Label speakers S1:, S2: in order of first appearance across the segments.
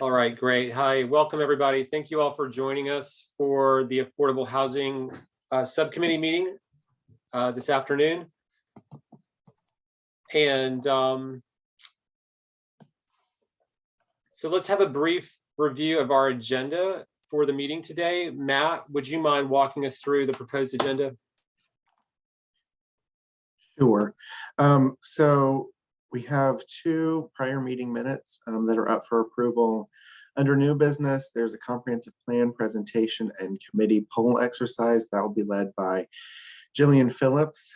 S1: All right, great. Hi, welcome everybody. Thank you all for joining us for the Affordable Housing Subcommittee meeting this afternoon. And so let's have a brief review of our agenda for the meeting today. Matt, would you mind walking us through the proposed agenda?
S2: Sure. So we have two prior meeting minutes that are up for approval. Under new business, there's a comprehensive plan presentation and committee poll exercise that will be led by Jillian Phillips.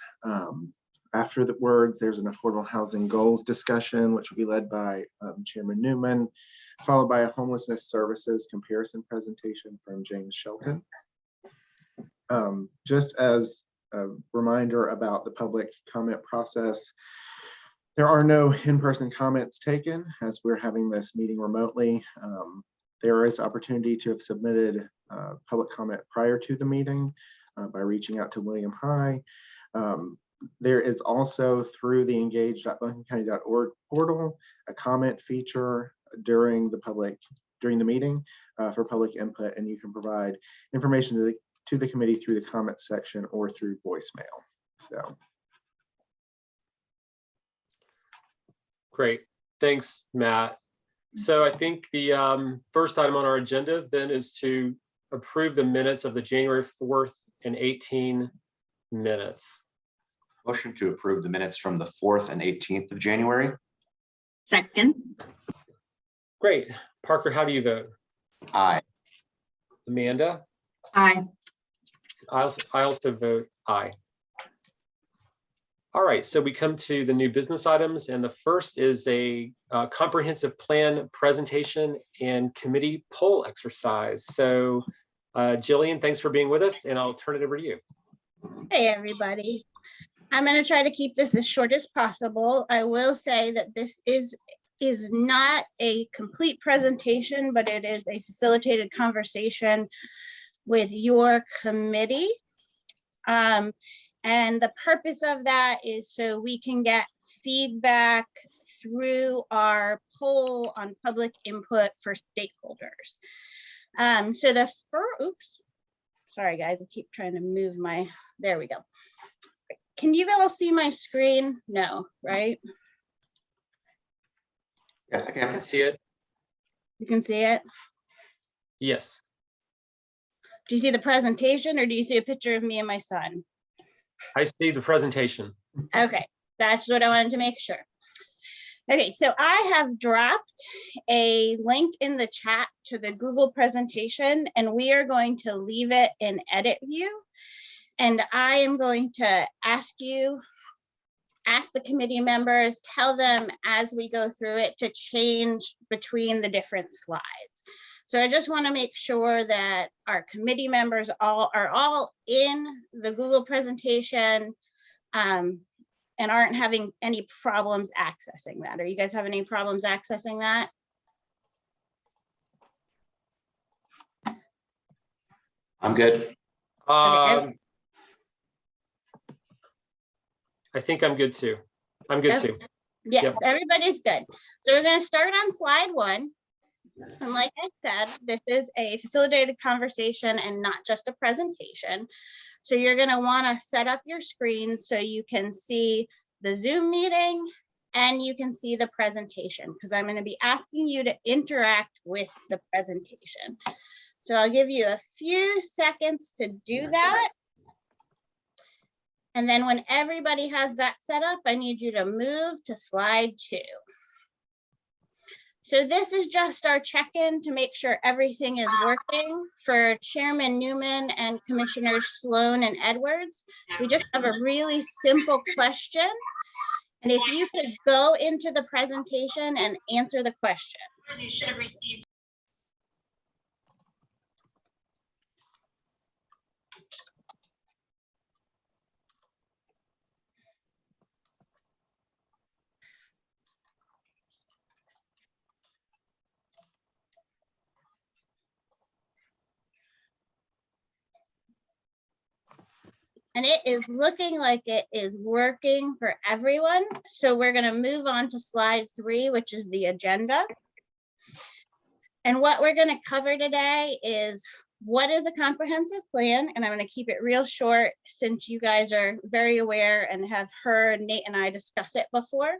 S2: Afterwards, there's an affordable housing goals discussion, which will be led by Chairman Newman, followed by a homelessness services comparison presentation from James Shelton. Just as a reminder about the public comment process, there are no in-person comments taken as we're having this meeting remotely. There is opportunity to have submitted public comment prior to the meeting by reaching out to William High. There is also through the engage.buncombecounty.org portal a comment feature during the meeting for public input, and you can provide information to the committee through the comment section or through voicemail. So
S1: great, thanks, Matt. So I think the first item on our agenda then is to approve the minutes of the January 4th and 18 minutes.
S3: Motion to approve the minutes from the 4th and 18th of January.
S4: Second.
S1: Great. Parker, how do you vote?
S3: Aye.
S1: Amanda?
S4: Aye.
S1: I also vote aye. All right, so we come to the new business items, and the first is a comprehensive plan presentation and committee poll exercise. So Jillian, thanks for being with us, and I'll turn it over to you.
S5: Hey, everybody. I'm going to try to keep this as short as possible. I will say that this is not a complete presentation, but it is a facilitated conversation with your committee. And the purpose of that is so we can get feedback through our poll on public input for stakeholders. So the first, oops, sorry guys, I keep trying to move my, there we go. Can you all see my screen? No, right?
S3: Yes, I
S1: I can see it.
S5: You can see it?
S1: Yes.
S5: Do you see the presentation or do you see a picture of me and my son?
S1: I see the presentation.
S5: Okay, that's what I wanted to make sure. Okay, so I have dropped a link in the chat to the Google presentation, and we are going to leave it in edit view. And I am going to ask the committee members, tell them as we go through it to change between the different slides. So I just want to make sure that our committee members are all in the Google presentation and aren't having any problems accessing that. Are you guys having any problems accessing that?
S3: I'm good.
S1: I think I'm good too. I'm good too.
S5: Yes,
S1: Yep.
S5: Everybody's good. So we're going to start on slide 1. And like I said, this is a facilitated conversation and not just a presentation. So you're going to want to set up your screen so you can see the Zoom meeting and you can see the presentation, because I'm going to be asking you to interact with the presentation. So I'll give you a few seconds to do that. And then when everybody has that set up, I need you to move to slide 2. So this is just our check-in to make sure everything is working for Chairman Newman and Commissioners Sloan and Edwards. We just have a really simple question. And if you could go into the presentation and answer the question. You should have received. And it is looking like it is working for everyone. So we're going to move on to slide 3, which is the agenda. And what we're going to cover today is what is a comprehensive plan? And I'm going to keep it real short since you guys are very aware and have heard Nate and I discuss it before.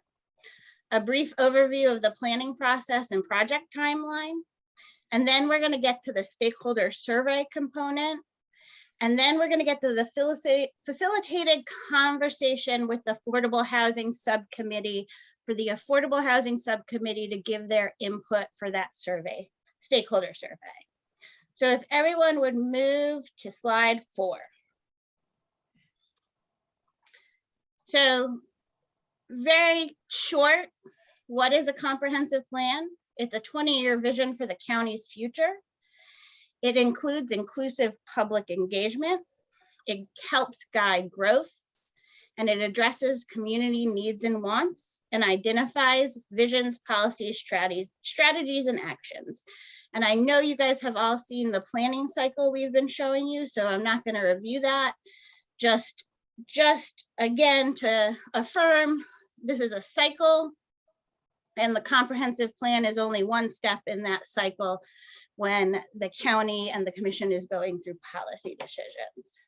S5: A brief overview of the planning process and project timeline. And then we're going to get to the stakeholder survey component. And then we're going to get to the facilitated conversation with the Affordable Housing Subcommittee for the Affordable Housing Subcommittee to give their input for that survey, stakeholder survey. So if everyone would move to slide 4. So very short, what is a comprehensive plan? It's a 20-year vision for the county's future. It includes inclusive public engagement. It helps guide growth, and it addresses community needs and wants and identifies visions, policies, strategies, and actions. And I know you guys have all seen the planning cycle we've been showing you, so I'm not going to review that. Just again to affirm, this is a cycle, and the comprehensive plan is only one step in that cycle when the county and the commission is going through policy decisions.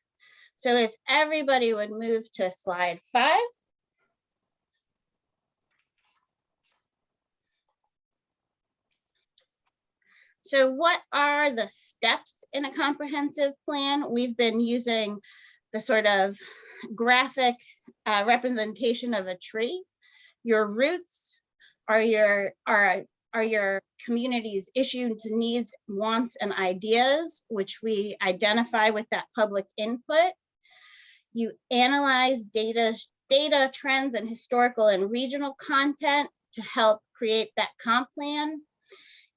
S5: So if everybody would move to slide 5. So what are the steps in a comprehensive plan? We've been using the sort of graphic representation of a tree. Your roots are your community's issues, needs, wants, and ideas, which we identify with that public input. You analyze data, trends, and historical and regional content to help create that comp plan.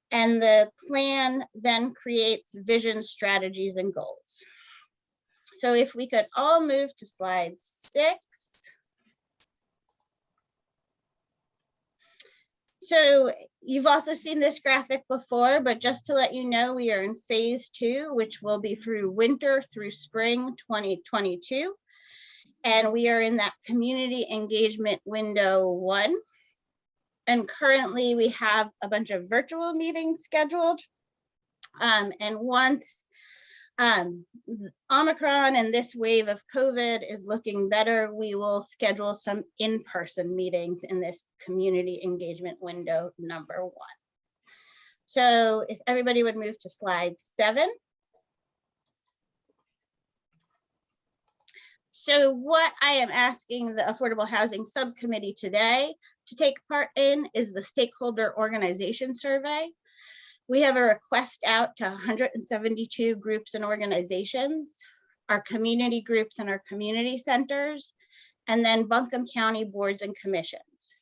S5: And the plan then creates vision, strategies, and goals. So if we could all move to slide 6. So you've also seen this graphic before, but just to let you know, we are in phase 2, which will be through winter through spring 2022. And we are in that community engagement window 1. And currently we have a bunch of virtual meetings scheduled. And once Omicron and this wave of COVID is looking better, we will schedule some in-person meetings in this community engagement window number 1. So if everybody would move to slide 7. So what I am asking the Affordable Housing Subcommittee today to take part in is the stakeholder organization survey. We have a request out to 172 groups and organizations, our community groups and our community centers, and then Buncombe County boards and commissions.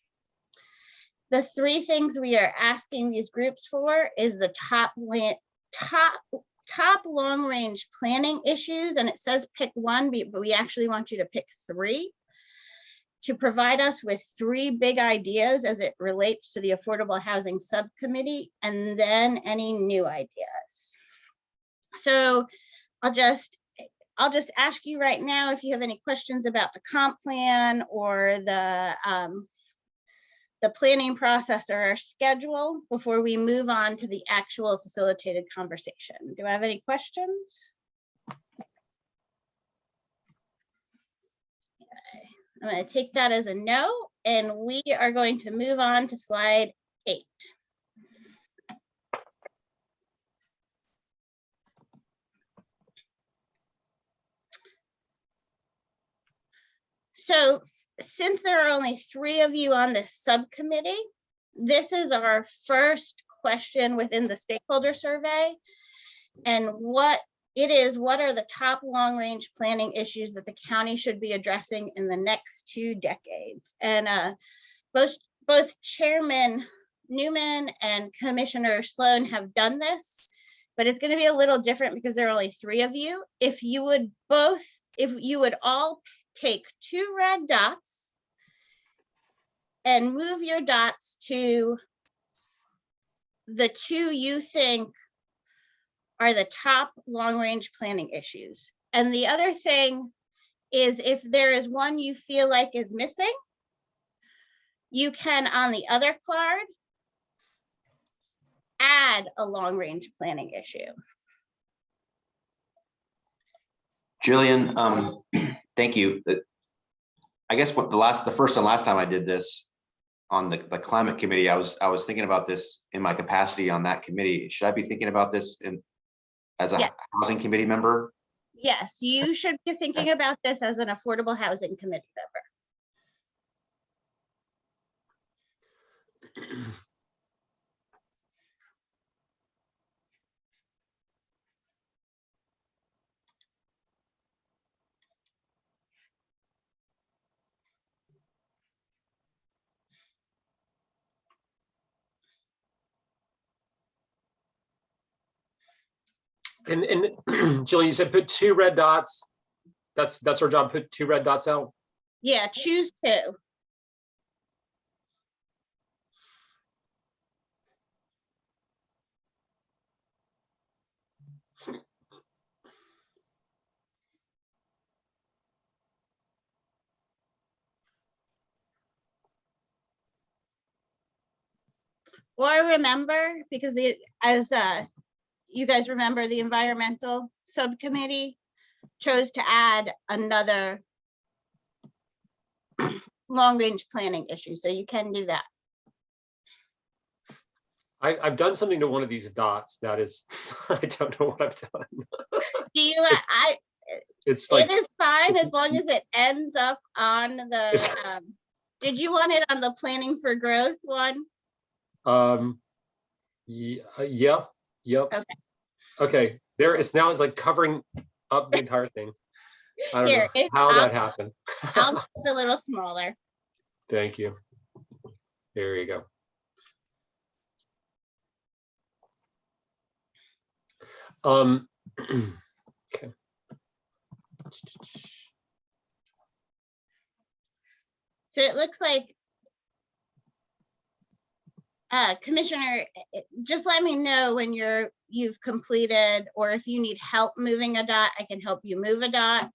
S5: The 3 things we are asking these groups for is the top long-range planning issues, and it says pick 1, but we actually want you to pick 3, to provide us with 3 big ideas as it relates to the Affordable Housing Subcommittee, and then any new ideas. So I'll just ask you right now if you have any questions about the comp plan or the planning process or our schedule before we move on to the actual facilitated conversation. Do I have any questions? Okay. I'm going to take that as a no, and we are going to move on to slide 8. So since there are only 3 of you on this subcommittee, this is our first question within the stakeholder survey. And what are the top long-range planning issues that the county should be addressing in the next 2 decades? And both Chairman Newman and Commissioner Sloan have done this, but it's going to be a little different because there are only 3 of you. If you would all take 2 red dots and move your dots to the 2 you think are the top long-range planning issues. And the other thing is, if there is one you feel like is missing, you can, on the other card, add a long-range planning issue.
S3: Jillian, thank you. I guess what the first and last time I did this on the climate committee, I was thinking about this in my capacity on that committee. Should I be thinking about this as a
S5: Yeah.
S3: housing committee member?
S5: Yes, you should be thinking about this as an affordable housing committee member.
S1: And Jillian, you said put 2 red dots. That's our job, put 2 red dots out.
S5: Yeah, choose 2. Or remember, because as you guys remember, the environmental subcommittee chose to add another long-range planning issue, so you can do that.
S1: I've done something to one of these dots that is, I don't know what I've done.
S5: Do you,
S1: It's- It's like,
S5: it is fine as long as it ends up on the,
S1: It's-
S5: did you want it on the planning for growth one?
S1: yep.
S5: Okay.
S1: Okay, there it's now, it's like covering up the entire thing. I don't
S5: Here,
S1: know how that happened.
S5: I'll make it a little smaller.
S1: Thank you. There you go. Okay.
S5: So it looks like, Commissioner, just let me know when you've completed, or if you need help moving a dot, I can help you move a dot.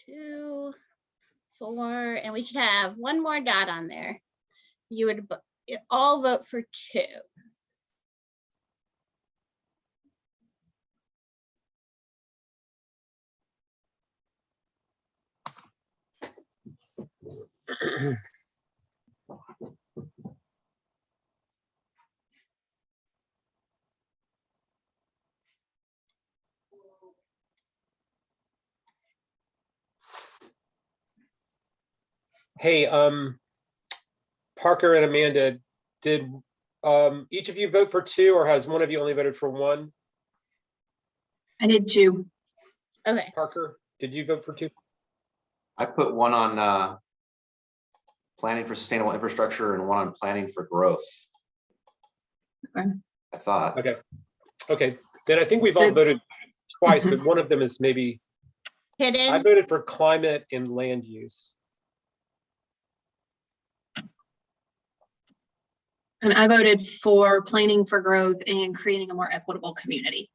S5: Two, 4, and we should have one more dot on there. You would all vote for 2.
S1: Hey, Parker and Amanda, did each of you vote for 2, or has one of you only voted for 1?
S4: I did 2.
S5: Okay,
S1: Parker, did you vote for 2?
S3: I put one on planning for sustainable infrastructure and one on planning for growth.
S4: Okay.
S3: I thought.
S1: Okay, then I think we've
S4: So
S1: all voted twice,
S4: Mhm.
S1: but one of them is maybe, I
S5: hidden.
S1: voted for climate and land use.
S4: And I voted for planning for growth and creating a more equitable community.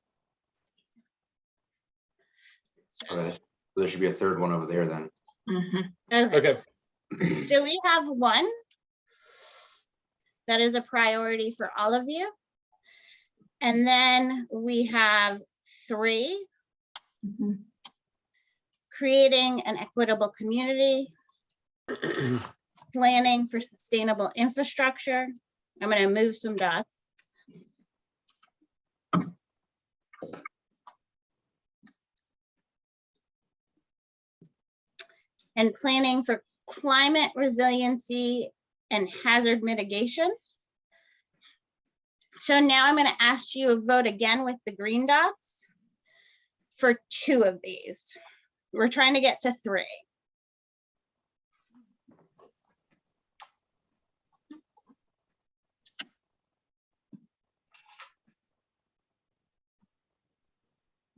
S3: Okay. There should be a third one over there then.
S4: Mhm.
S5: Okay,
S1: Okay,
S5: so we have 1 that is a priority for all of you. And then we have 3,
S4: Mhm.
S5: creating an equitable community, planning for sustainable infrastructure. I'm going to move some dots. And planning for climate resiliency and hazard mitigation. So now I'm going to ask you to vote again with the green dots for 2 of these. We're trying to get to 3.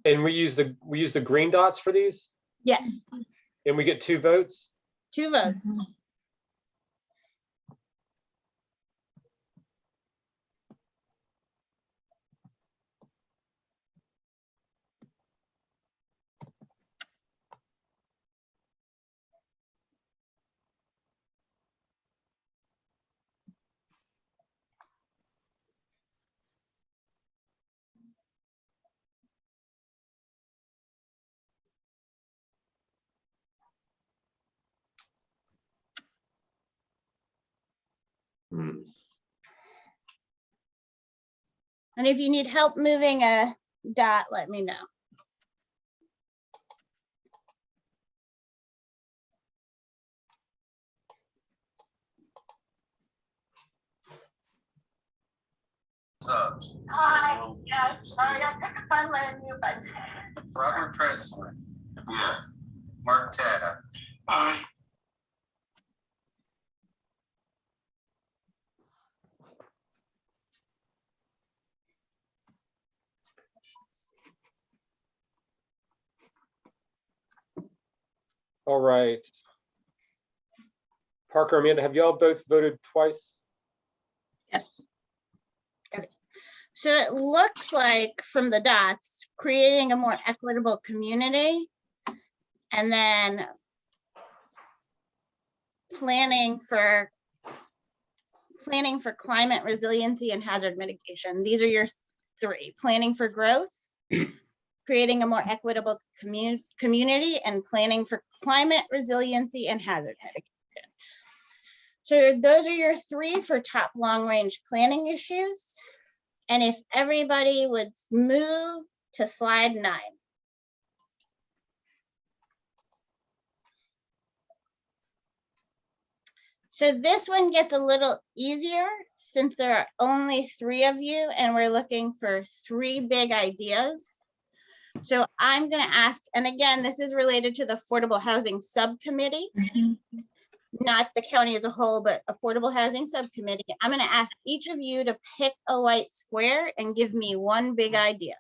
S1: And we use the green dots for these,
S5: Yes,
S1: and we get 2 votes.
S5: 2 votes.
S3: Hmm.
S5: And if you need help moving a dot, let me know.
S6: Hi, yes, sorry, I couldn't find my mute button. Robert Presley. Yeah. Mark Tata. Aye.
S1: All right. Parker, Amanda, have y'all both voted twice?
S5: Yes. Okay. So it looks like from the dots, creating a more equitable community, and then planning for climate resiliency and hazard mitigation. These are your 3: planning for growth, creating a more equitable community, and planning for climate resiliency and hazard mitigation. So those are your 3 for top long range planning issues. And if everybody would move to slide 9. So this one gets a little easier since there are only 3 of you and we're looking for 3 big ideas. So I'm going to ask, and again, this is related to the Affordable Housing Subcommittee, not the county as a whole, but Affordable Housing Subcommittee. I'm going to ask each of you to pick a white square and give me 1 big idea.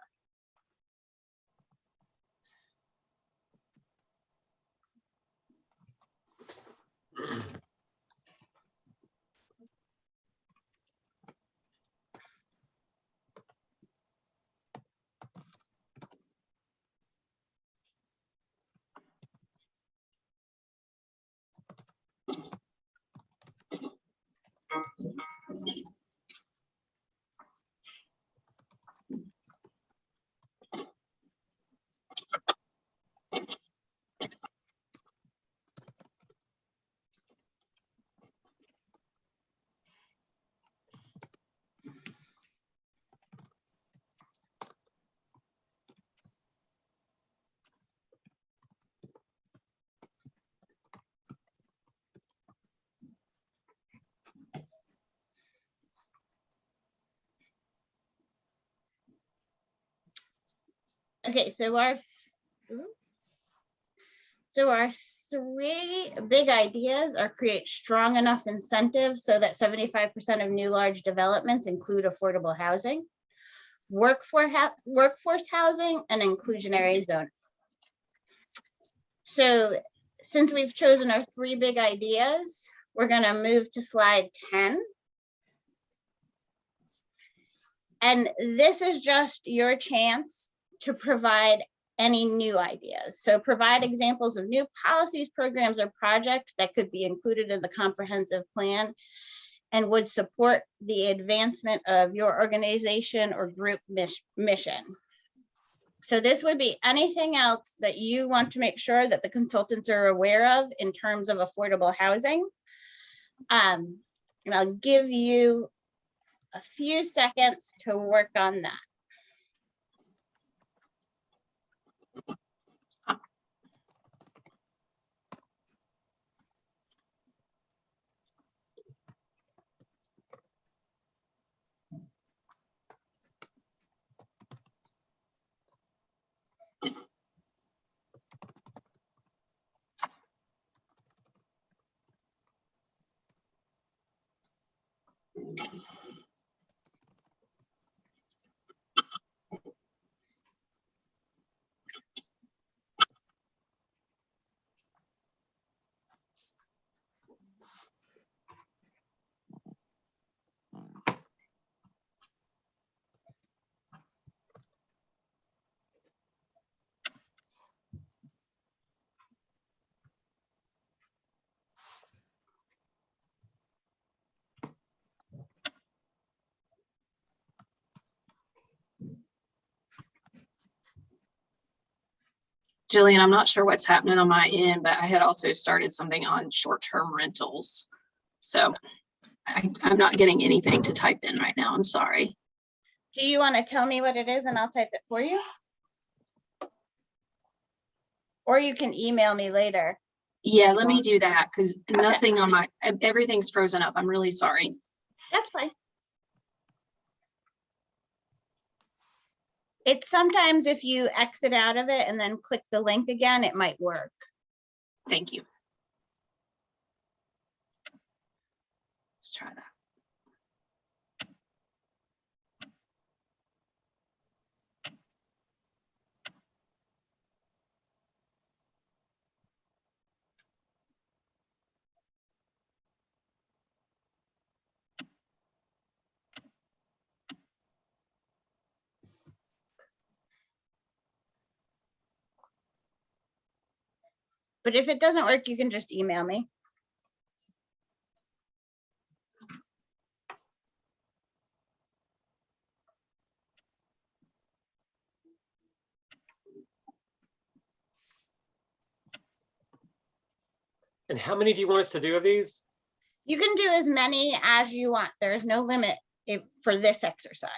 S5: Okay, so our 3 big ideas are: create strong enough incentives so that 75% of new large developments include affordable housing, workforce housing, and inclusionary zoning. So since we've chosen our 3 big ideas, we're going to move to slide 10. And this is just your chance to provide any new ideas. So provide examples of new policies, programs, or projects that could be included in the comprehensive plan and would support the advancement of your organization or group mission. So this would be anything else that you want to make sure that the consultants are aware of in terms of affordable housing. And I'll give you a few seconds to work on that.
S4: Jillian, I'm not sure what's happening on my end, but I had also started something on short-term rentals. So I'm not getting anything to type in right now. I'm sorry.
S5: Do you want to tell me what it is and I'll type it for you? Or you can email me later.
S4: Yeah, let me do that because nothing on my, everything's frozen up. I'm really sorry.
S5: That's fine. It's sometimes if you exit out of it and then click the link again, it might work.
S4: Thank you. Let's try that.
S5: But if it doesn't work, you can just email me.
S1: And how many do you want us to do of these?
S5: You can do as many as you want. There is no limit for this exercise.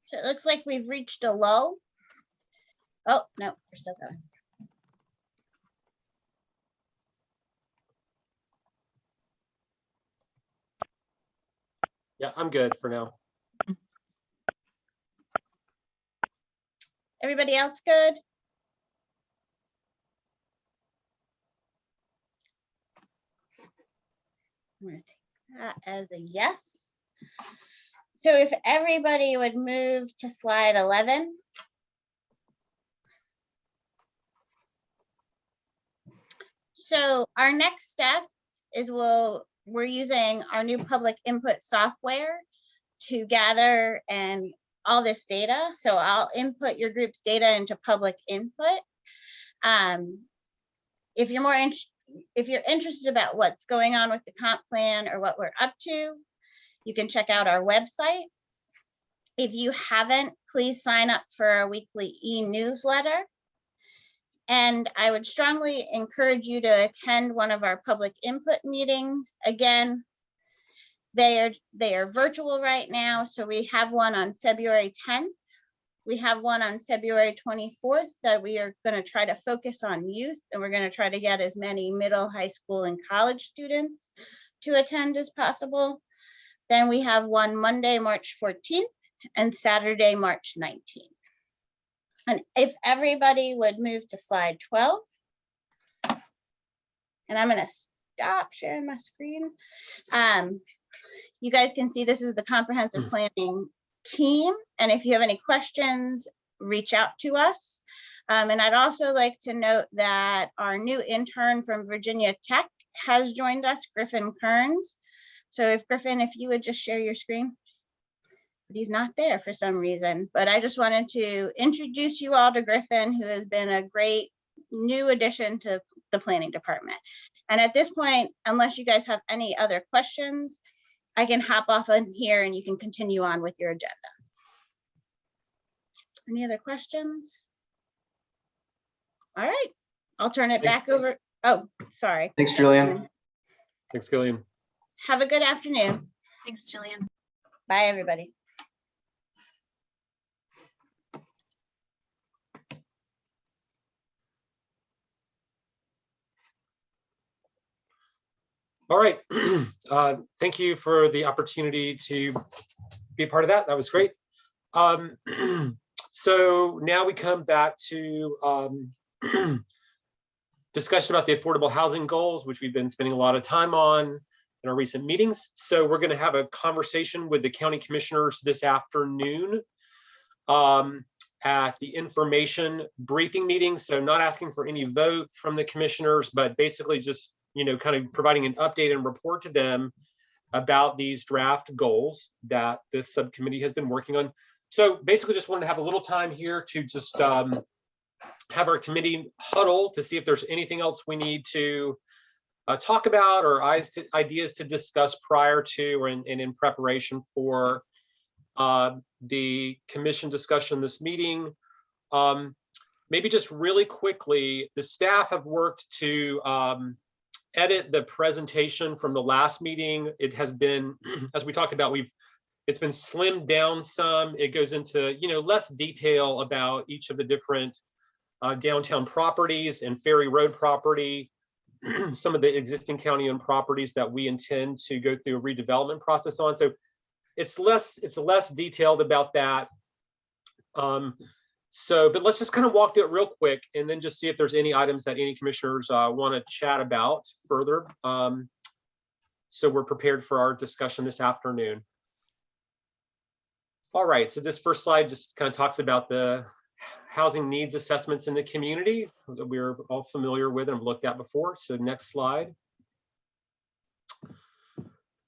S5: So it looks like we've reached a lull. Oh, no, we're still going.
S1: Yeah, I'm good for now.
S5: Everybody else good? I'm gonna take that as a yes. So if everybody would move to slide 11. So our next step is we're using our new public input software to gather and all this data. So I'll input your group's data into public input. If you're interested about what's going on with the comp plan or what we're up to, you can check out our website. If you haven't, please sign up for our weekly e-newsletter. And I would strongly encourage you to attend one of our public input meetings. Again, they are virtual right now. So we have one on February 10th. We have one on February 24th that we are going to try to focus on youth, and we're going to try to get as many middle, high school, and college students to attend as possible. Then we have one Monday, March 14th, and Saturday, March 19th. And if everybody would move to slide 12, and I'm going to stop sharing my screen. You guys can see this is the comprehensive planning team. And if you have any questions, reach out to us. And I'd also like to note that our new intern from Virginia Tech has joined us, Griffin Kearns. So if Griffin, if you would just share your screen. But he's not there for some reason, but I just wanted to introduce you all to Griffin, who has been a great new addition to the planning department. And at this point, unless you guys have any other questions, I can hop off on here and you can continue on with your agenda. Any other questions? All right, I'll turn it back over. Oh, sorry.
S3: Thanks, Julian.
S1: Thanks, Gillian.
S5: Have a good afternoon.
S4: Thanks, Jillian.
S5: Bye, everybody.
S1: All right. Thank you for the opportunity to be a part of that. That was great. So now we come back to discussion about the affordable housing goals, which we've been spending a lot of time on in our recent meetings. So we're going to have a conversation with the county commissioners this afternoon at the information briefing meeting. So not asking for any vote from the commissioners, but basically just, you know, kind of providing an update and report to them about these draft goals that this subcommittee has been working on. So basically just wanted to have a little time here to just have our committee huddle to see if there's anything else we need to talk about or ideas to discuss prior to and in preparation for the commission discussion this meeting. Maybe just really quickly, the staff have worked to edit the presentation from the last meeting. It has been, as we talked about, it's been slimmed down some. It goes into, you know, less detail about each of the different downtown properties and Ferry Road property, some of the existing county-owned properties that we intend to go through a redevelopment process on. So it's less detailed about that. But let's just kind of walk through it real quick and then just see if there's any items that any commissioners want to chat about further. So we're prepared for our discussion this afternoon. All right, so this first slide just kind of talks about the housing needs assessments in the community that we're all familiar with and have looked at before. So next slide.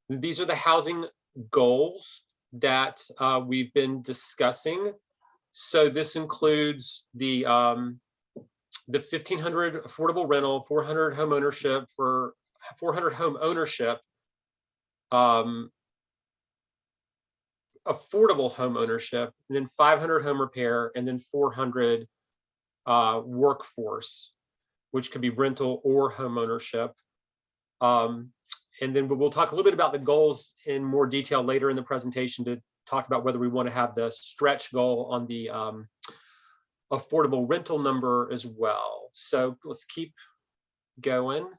S1: These are the housing goals that we've been discussing. So this includes the 1,500 affordable rental, 400 home ownership for 400 home ownership, affordable home ownership, and then 500 home repair, and then 400 workforce, which could be rental or home ownership. And then we'll talk a little bit about the goals in more detail later in the presentation to talk about whether we want to have the stretch goal on the affordable rental number as well. So let's keep going.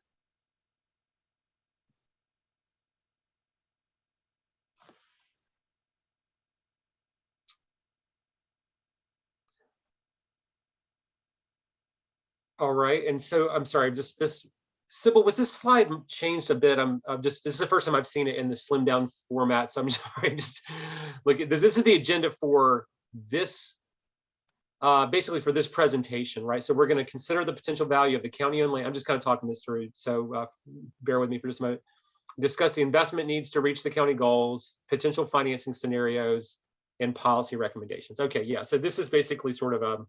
S1: All right, and so I'm sorry, just this, Sybil, was this slide changed a bit? This is the first time I've seen it in the slimmed down format, so I'm sorry, just look at this. This is the agenda for this, basically for this presentation, right? So we're going to consider the potential value of the county-owned land. I'm just kind of talking this through, so bear with me for just a moment. Discuss the investment needs to reach the county goals, potential financing scenarios, and policy recommendations. Okay, yeah, so this is basically sort of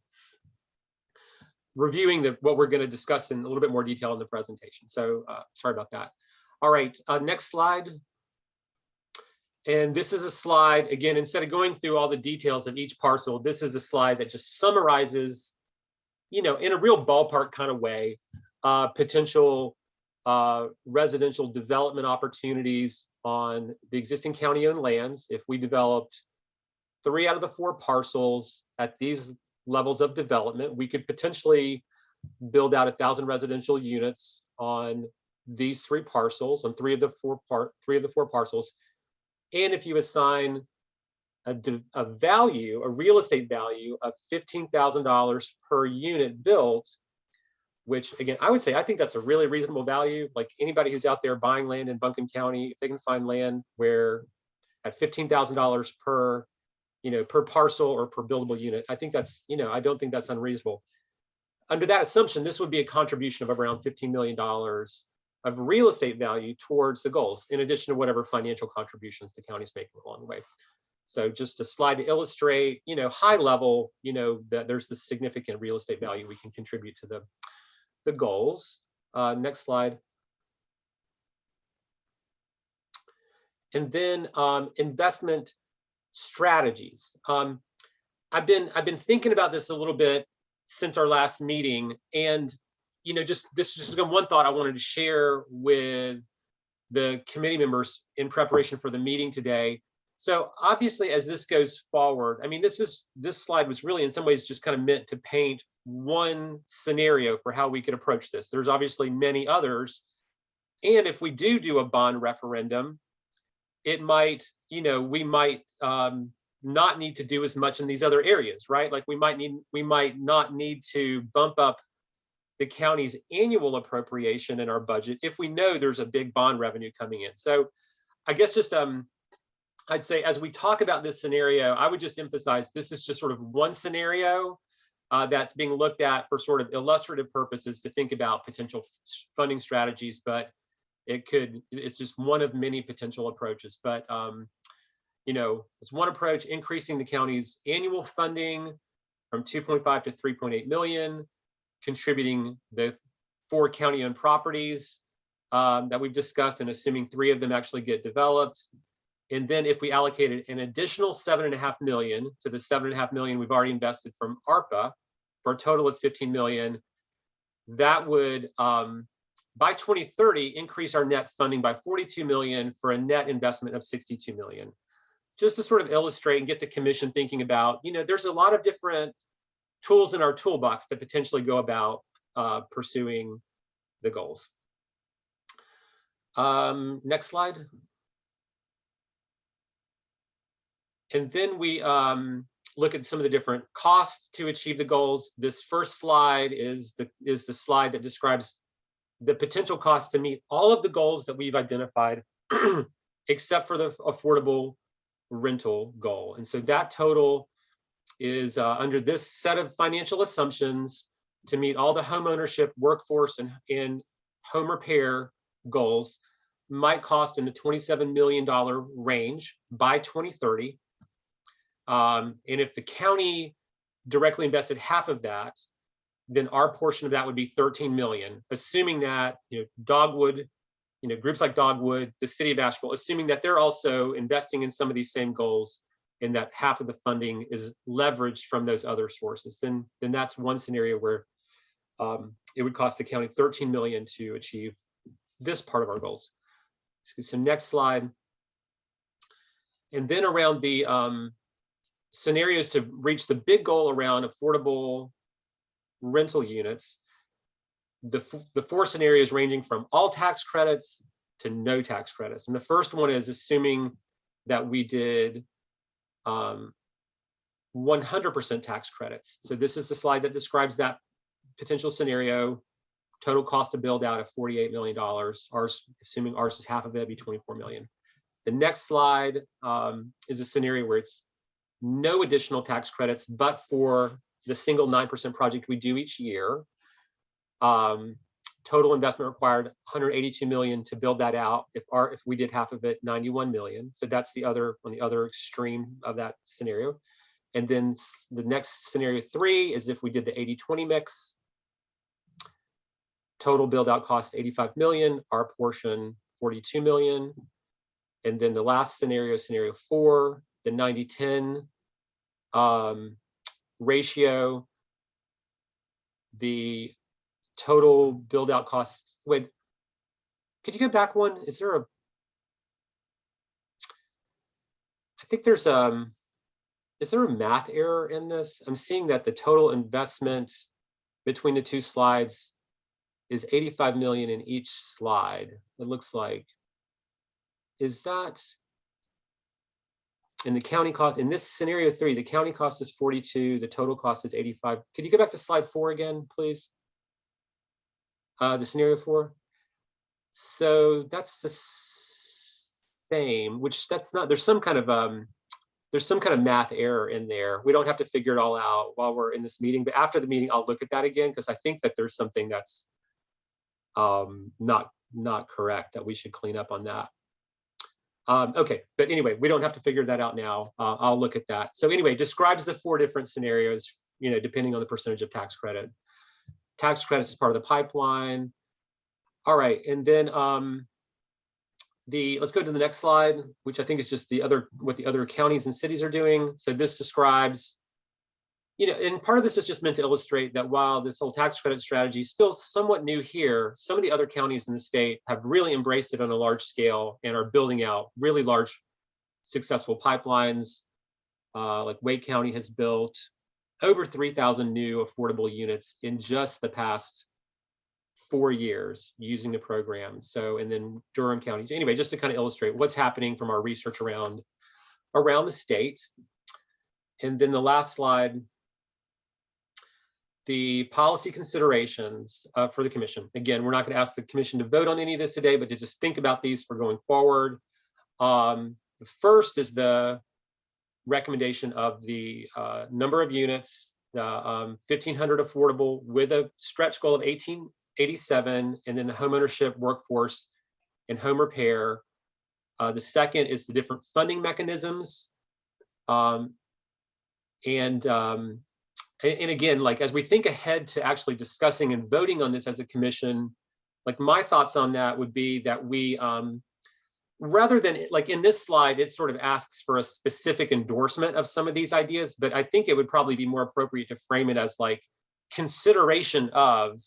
S1: reviewing what we're going to discuss in a little bit more detail in the presentation. So sorry about that. All right, next slide. And this is a slide, again, instead of going through all the details of each parcel, this is a slide that just summarizes, you know, in a real ballpark kind of way, potential residential development opportunities on the existing county-owned lands. If we developed 3 out of the 4 parcels at these levels of development, we could potentially build out 1,000 residential units on these 3 parcels, on 3 of the 4 parcels. And if you assign a value, a real estate value of $15,000 per unit built, which again, I would say, I think that's a really reasonable value. Like anybody who's out there buying land in Buncombe County, if they can find land where at $15,000 per per parcel or per buildable unit. I think that's, I don't think that's unreasonable. Under that assumption, this would be a contribution of around $15 million of real estate value towards the goals, in addition to whatever financial contributions the county's making along the way. So just a slide to illustrate, high level, that there's this significant real estate value we can contribute to the goals. Next slide. And then investment strategies. I've been thinking about this a little bit since our last meeting, and this is just one thought I wanted to share with the committee members in preparation for the meeting today. So obviously, as this goes forward, I mean, this slide was really in some ways just kind of meant to paint one scenario for how we could approach this. There's obviously many others, and if we do a bond referendum, it might, we might not need to do as much in these other areas, right? Like we might not need to bump up the county's annual appropriation in our budget if we know there's a big bond revenue coming in. So I guess just I'd say as we talk about this scenario, I would just emphasize this is just sort of one scenario that's being looked at for sort of illustrative purposes to think about potential funding strategies, but it's just one of many potential approaches. But it's one approach, increasing the county's annual funding from 2.5 to 3.8 million, contributing the 4 county-owned properties that we've discussed, and assuming 3 of them actually get developed. And then if we allocated an additional 7.5 million to the 7.5 million we've already invested from ARPA for a total of 15 million, that would, by 2030, increase our net funding by 42 million for a net investment of 62 million. Just to sort of illustrate and get the commission thinking about, there's a lot of different tools in our toolbox to potentially go about pursuing the goals. Next slide. And then we look at some of the different costs to achieve the goals. This first slide is the slide that describes the potential costs to meet all of the goals that we've identified, except for the affordable rental goal. And so that total is under this set of financial assumptions to meet all the home ownership, workforce, and home repair goals might cost in the $27 million range by 2030. And if the county directly invested half of that, then our portion of that would be 13 million, assuming that Dogwood, groups like Dogwood, the city of Asheville, assuming that they're also investing in some of these same goals, and that half of the funding is leveraged from those other sources, then that's one scenario where it would cost the county 13 million to achieve this part of our goals. So next slide. And then around the scenarios to reach the big goal around affordable rental units, the 4 scenarios ranging from all tax credits to no tax credits. And the first one is assuming that we did 100% tax credits. So this is the slide that describes that potential scenario. Total cost to build out of $48 million. Ours, assuming ours is half of it, would be 24 million. The next slide is a scenario where it's no additional tax credits, but for the single 9% project we do each year. Total investment required 182 million to build that out. If we did half of it, 91 million. So that's on the other extreme of that scenario. And then the next scenario 3 is if we did the 80-20 mix. Total build out cost 85 million, our portion 42 million. And then the last scenario 4, the 90-10 ratio, the total build out costs. Wait, could you go back one? Is there I think there's is there a math error in this? I'm seeing that the total investment between the 2 slides is 85 million in each slide. It looks like, is that in the county cost in this scenario 3, the county cost is 42, the total cost is 85. Could you go back to slide 4 again, please? The scenario 4. So that's the same, which that's not, there's some kind of there's some kind of math error in there. We don't have to figure it all out while we're in this meeting, but after the meeting, I'll look at that again because I think that there's something that's not correct that we should clean up on that. Okay, but anyway, we don't have to figure that out now. I'll look at that. So anyway, describes the 4 different scenarios, depending on the percentage of tax credit. Tax credits is part of the pipeline. All right, and then let's go to the next slide, which I think is just what the other counties and cities are doing. So this describes, and part of this is just meant to illustrate that while this whole tax credit strategy is still somewhat new here, some of the other counties in the state have really embraced it on a large scale and are building out really large, successful pipelines. Like Wake County has built over 3,000 new affordable units in just the past 4 years using the program. So, and then Durham County. Anyway, just to kind of illustrate what's happening from our research around the state. And then the last slide, the policy considerations for the commission. Again, we're not going to ask the commission to vote on any of this today, but to just think about these for going forward. The first is the recommendation of the number of units, the 1,500 affordable with a stretch goal of 1887, and then the homeownership, workforce, and home repair. The second is the different funding mechanisms. And again, like as we think ahead to actually discussing and voting on this as a commission, like my thoughts on that would be that we, rather than like in this slide, it sort of asks for a specific endorsement of some of these ideas, but I think it would probably be more appropriate to frame it as like consideration of,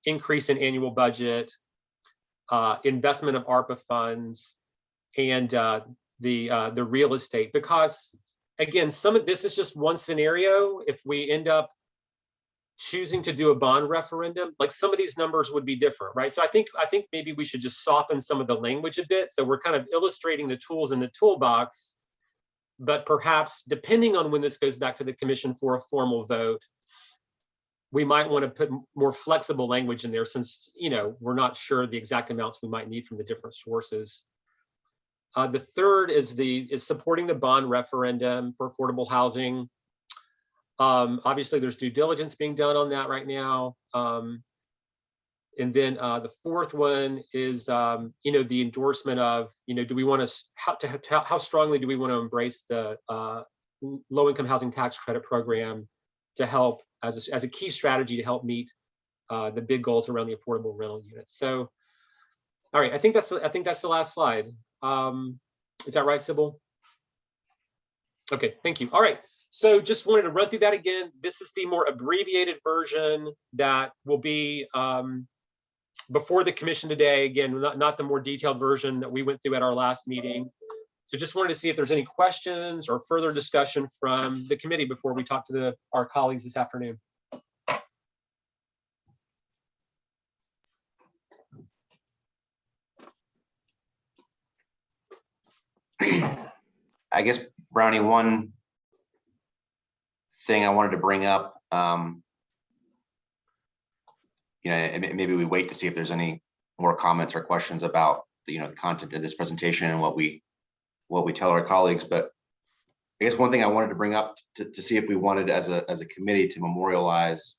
S1: increase in annual budget, investment of ARPA funds, and the real estate, because again, some of this is just one scenario. If we end up choosing to do a bond referendum, like some of these numbers would be different, right? So I think maybe we should just soften some of the language a bit. So we're kind of illustrating the tools in the toolbox, but perhaps depending on when this goes back to the commission for a formal vote, we might want to put more flexible language in there since, we're not sure the exact amounts we might need from the different sources. The third is supporting the bond referendum for affordable housing. Obviously, there's due diligence being done on that right now. And then the fourth one is, the endorsement of, do we want how strongly do we want to embrace the low-income housing tax credit program to help as a key strategy to help meet the big goals around the affordable rental units. So, all right, I think that's the last slide. Is that right, Sybil? Okay, thank you. All right, so just wanted to run through that again. This is the more abbreviated version that will be before the commission today. Again, not the more detailed version that we went through at our last meeting. So just wanted to see if there's any questions or further discussion from the committee before we talk to our colleagues this afternoon.
S3: I guess, Brownie, one thing I wanted to bring up, maybe we wait to see if there's any more comments or questions about the content of this presentation and what we tell our colleagues. But I guess one thing I wanted to bring up to see if we wanted as a committee to memorialize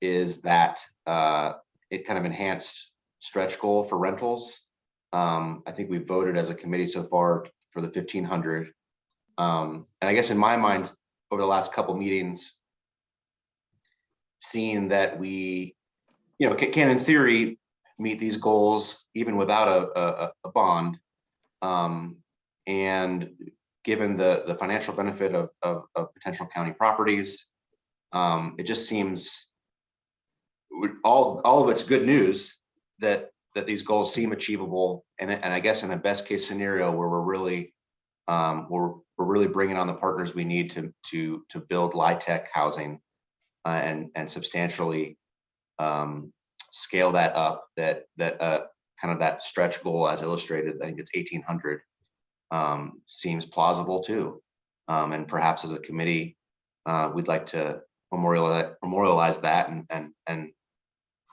S3: is that it kind of enhanced stretch goal for rentals. I think we voted as a committee so far for the 1,500. And I guess in my mind, over the last couple meetings, seeing that we, can in theory meet these goals even without a bond, and given the financial benefit of potential county properties, it just seems all of it's good news that these goals seem achievable, and I guess in a best case scenario where we're really bringing on the partners we need to build LIHTC housing and substantially scale that up, that kind of that stretch goal as illustrated, I think it's 1,800, seems plausible too. And perhaps as a committee, we'd like to memorialize that and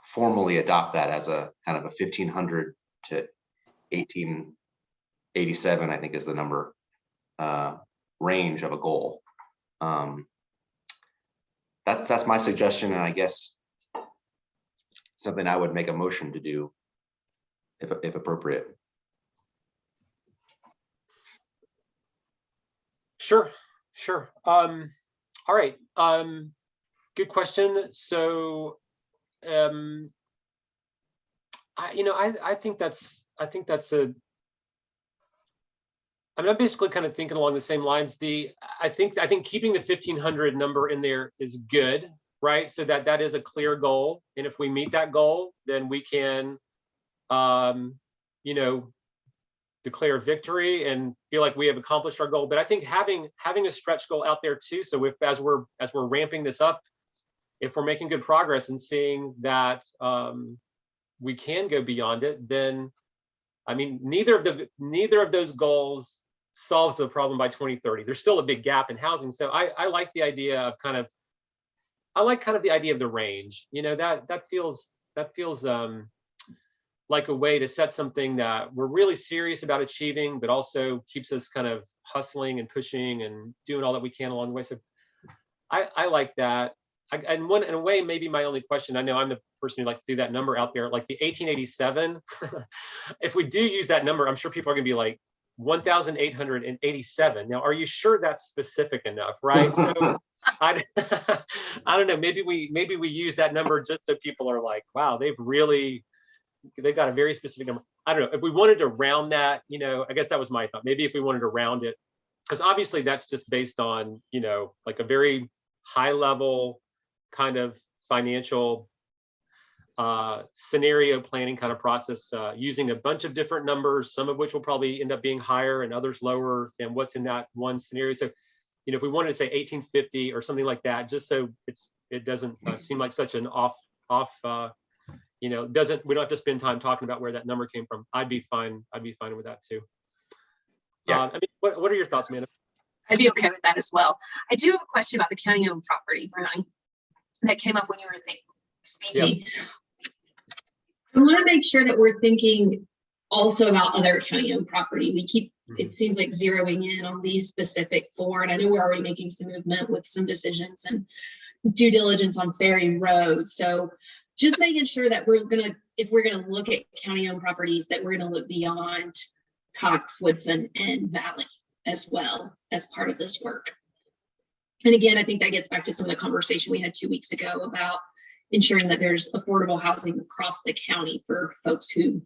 S3: formally adopt that as a kind of a 1,500 to 1,887, I think is the number, range of a goal. That's my suggestion, and I guess something I would make a motion to do if appropriate.
S1: Sure. All right. Good question. So, I think that's I'm basically kind of thinking along the same lines. I think keeping the 1,500 number in there is good, right? So that is a clear goal, and if we meet that goal, then we can, declare victory and feel like we have accomplished our goal. But I think having a stretch goal out there too. So if as we're ramping this up, if we're making good progress and seeing that we can go beyond it, then I mean, neither of those goals solves the problem by 2030. There's still a big gap in housing. So I like the idea of the idea of the range. That feels like a way to set something that we're really serious about achieving, but also keeps us kind of hustling and pushing and doing all that we can along the way. So I like that. In a way, maybe my only question, I know I'm the person who threw that number out there, like the 1887. If we do use that number, I'm sure people are gonna be like 1,887. Now, are you sure that's specific enough, right? So I don't know, maybe we use that number just so people are like, wow, they've got a very specific number. I don't know if we wanted to round that, I guess that was my thought. Maybe if we wanted to round it, because obviously that's just based on, like a very high level kind of financial scenario planning kind of process, using a bunch of different numbers, some of which will probably end up being higher and others lower than what's in that one scenario. So, if we wanted to say 1850 or something like that, just so it doesn't seem like such an off we don't have to spend time talking about where that number came from. I'd be fine with that too.
S3: Yeah.
S1: I mean, what are your thoughts, Amanda?
S4: I'd be okay with that as well. I do have a question about the county-owned property, Brownie, that came up when you were speaking. I want to make sure that we're thinking also about other county-owned property. We keep, it seems like, zeroing in on these specific four, and I know we're already making some movement with some decisions and due diligence on Ferry Road. So just making sure that if we're gonna look at county-owned properties, that we're gonna look beyond Cox, Woodfin, and Valley as well as part of this work. And again, I think that gets back to some of the conversation we had 2 weeks ago about ensuring that there's affordable housing across the county for folks who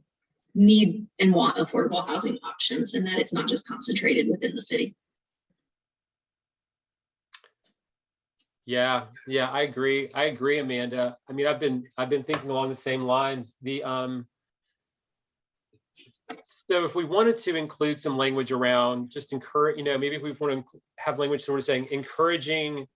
S4: need and want affordable housing options, and that it's not just concentrated within the city.
S1: Yeah, I agree, Amanda. I mean, I've been thinking along the same lines. So if we wanted to include some language around just encourage, maybe if we want to have language sort of saying encouraging,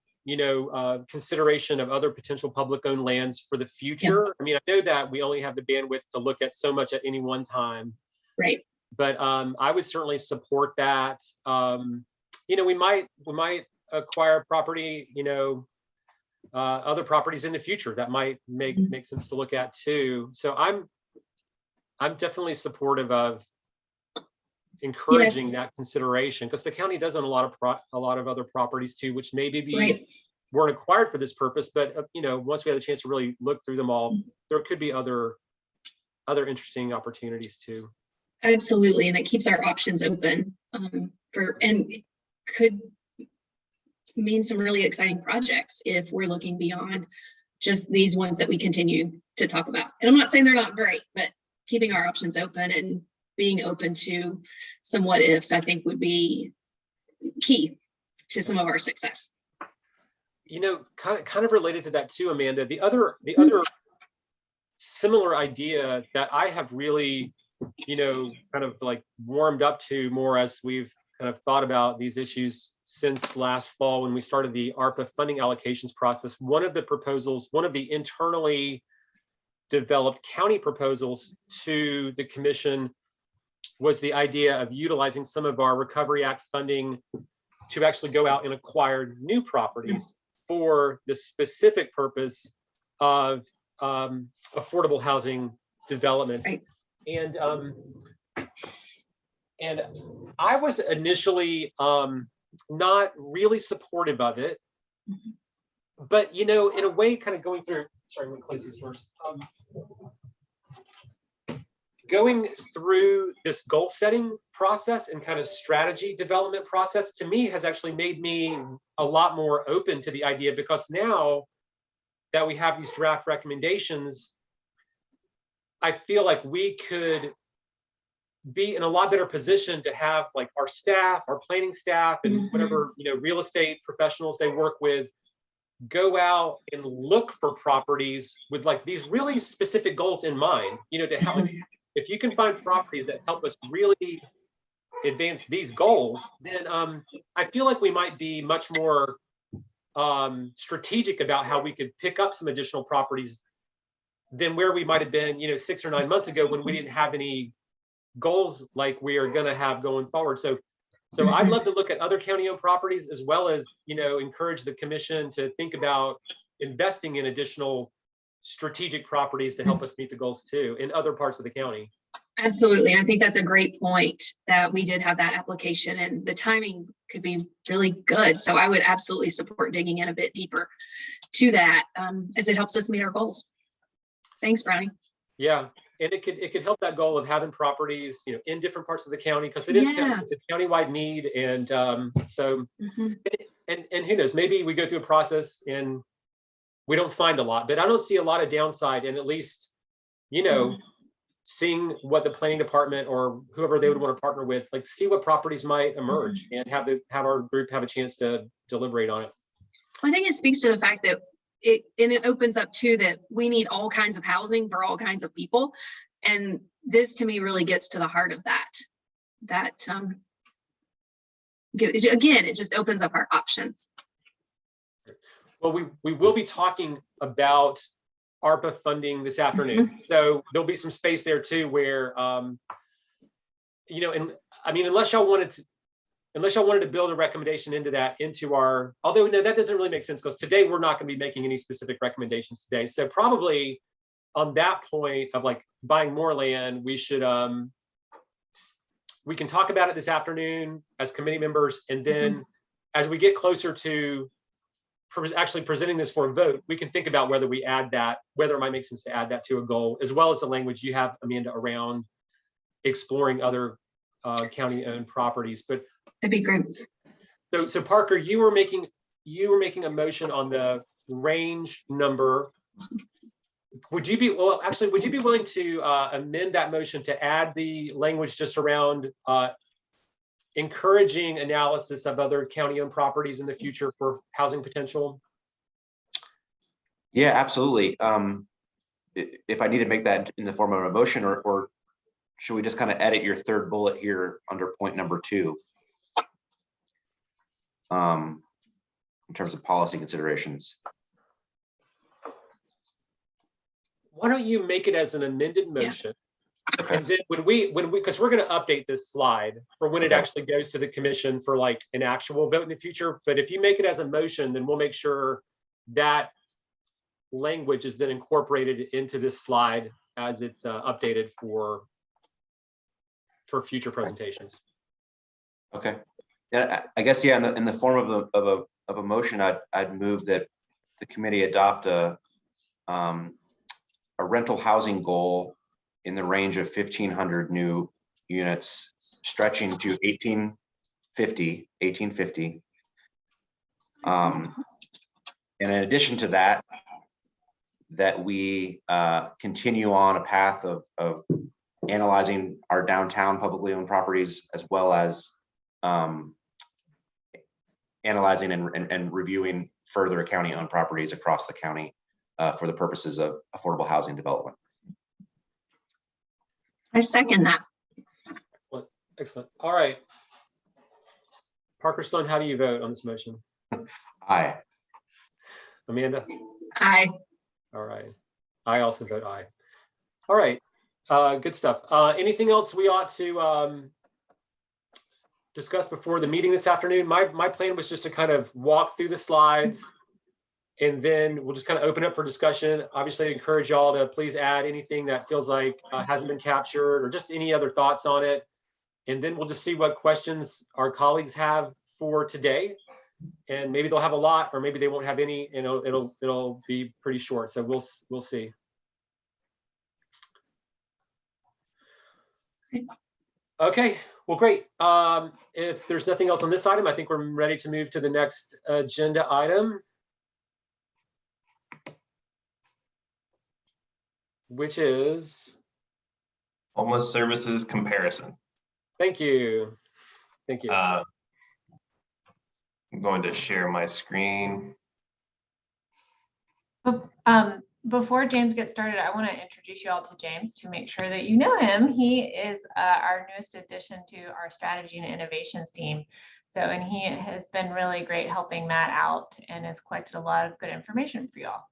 S1: consideration of other potential public owned lands for the future. Yeah. I mean, I know that we only have the bandwidth to look at so much at any one time.
S4: Right.
S1: But I would certainly support that. We might acquire property, other properties in the future that might make sense to look at too. So I'm definitely supportive of encouraging that consideration, because the county does own a lot of other properties too, which maybe weren't acquired for this purpose. But once we had a chance to really look through them all, there could be other interesting opportunities too.
S4: Absolutely, and it keeps our options open and could mean some really exciting projects if we're looking beyond just these ones that we continue to talk about. And I'm not saying they're not great, but keeping our options open and being open to some what ifs, I think, would be key to some of our success.
S1: Kind of related to that too, Amanda, the other similar idea that I have really, kind of like warmed up to more as we've kind of thought about these issues since last fall when we started the ARPA funding allocations process. One of the internally developed county proposals to the commission was the idea of utilizing some of our Recovery Act funding to actually go out and acquire new properties for the specific purpose of affordable housing developments. Right. And I was initially not really supportive of it. But, you know, in a way, kind of going through, sorry, I'm gonna close these first. Going through this goal setting process and kind of strategy development process, to me, has actually made me a lot more open to the idea, because now that we have these draft recommendations, I feel like we could be in a lot better position to have like our staff, our planning staff, and whatever, you know, real estate professionals they work with, go out and look for properties with like these really specific goals in mind, you know, to help. If you can find properties that help us really advance these goals, then I feel like we might be much more strategic about how we could pick up some additional properties than where we might have been, you know, 6 or 9 months ago, when we didn't have any goals like we are going to have going forward. So I'd love to look at other county-owned properties, as well as, you know, encourage the commission to think about investing in additional strategic properties to help us meet the goals too in other parts of the county.
S4: Absolutely. I think that's a great point, that we did have that application and the timing could be really good. So I would absolutely support digging in a bit deeper to that, as it helps us meet our goals. Thanks, Brownie.
S1: Yeah, and it could help that goal of having properties, you know, in different parts of the county, because it is it's a countywide need, and so and who knows, maybe we go through a process and we don't find a lot, but I don't see a lot of downside in at least, you know, seeing what the planning department or whoever they would want to partner with, like, see what properties might emerge and have our group have a chance to deliberate on it.
S4: I think it speaks to the fact that it opens up too, that we need all kinds of housing for all kinds of people. And this to me really gets to the heart of that. Again, it just opens up our options.
S1: Well, we will be talking about ARPA funding this afternoon. So there'll be some space there too, where, you know, and I mean, unless y'all wanted to build a recommendation into our, although no, that doesn't really make sense, because today we're not going to be making any specific recommendations today. So probably on that point of like buying more land, we should, we can talk about it this afternoon as committee members. And then as we get closer to actually presenting this for a vote, we can think about whether we add that, whether it might make sense to add that to a goal, as well as the language you have, Amanda, around exploring other county-owned properties. But
S4: that'd be great.
S1: So Parker, you were making a motion on the range number. Would you be willing to amend that motion to add the language just around encouraging analysis of other county-owned properties in the future for housing potential?
S3: Yeah, absolutely. If I need to make that in the form of a motion, or should we just kind of edit your third bullet here under point number 2? In terms of policy considerations.
S1: Why don't you make it as an amended motion?
S3: Okay.
S1: And then when we, because we're going to update this slide for when it actually goes to the commission for like an actual vote in the future. But if you make it as a motion, then we'll make sure that language is then incorporated into this slide as it's updated for future presentations.
S3: Okay. Yeah, I guess, yeah, in the form of a motion, I'd move that the committee adopt a rental housing goal in the range of 1,500 new units, stretching to 1850. And in addition to that, we continue on a path of analyzing our downtown publicly owned properties, as well as analyzing and reviewing further county-owned properties across the county for the purposes of affordable housing development.
S4: I second that.
S1: Excellent. All right. Parker Sloan, how do you vote on this motion?
S3: Aye.
S1: Amanda?
S4: Aye.
S1: All right. I also vote aye. All right. Good stuff. Anything else we ought to discuss before the meeting this afternoon? My plan was just to kind of walk through the slides, and then we'll just kind of open up for discussion. Obviously, I encourage y'all to please add anything that feels like hasn't been captured, or just any other thoughts on it. And then we'll just see what questions our colleagues have for today. And maybe they'll have a lot, or maybe they won't have any, and it'll be pretty short. So we'll see. Okay, well, great. If there's nothing else on this item, I think we're ready to move to the next agenda item, which is,
S7: homeless services comparison.
S1: thank you. Thank you.
S7: I'm going to share my screen.
S8: Before James gets started, I want to introduce you all to James to make sure that you know him. He is our newest addition to our strategy and innovations team. So, and he has been really great helping Matt out and has collected a lot of good information for you all.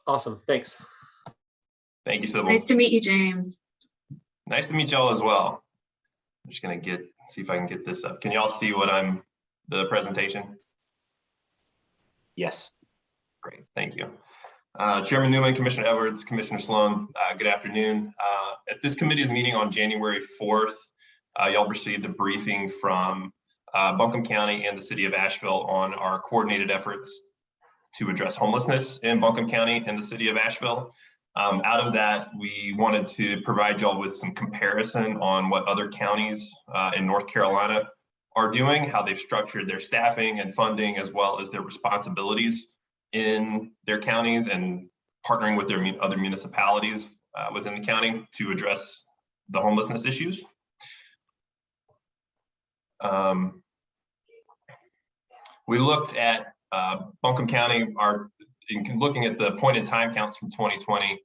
S1: Awesome, thanks.
S7: Thank you, Sybil.
S4: Nice to meet you, James.
S7: Nice to meet y'all as well. I'm just gonna see if I can get this up. Can y'all see the presentation?
S3: Yes.
S7: Great, thank you. Chairman Newman, Commissioner Edwards, Commissioner Sloan, good afternoon. At this committee's meeting on January 4th, y'all received a briefing from Buncombe County and the city of Asheville on our coordinated efforts to address homelessness in Buncombe County and the city of Asheville. Out of that, we wanted to provide y'all with some comparison on what other counties in North Carolina are doing, how they've structured their staffing and funding, as well as their responsibilities in their counties and partnering with their other municipalities within the county to address the homelessness issues. We looked at Buncombe County, looking at the point in time counts from 2020.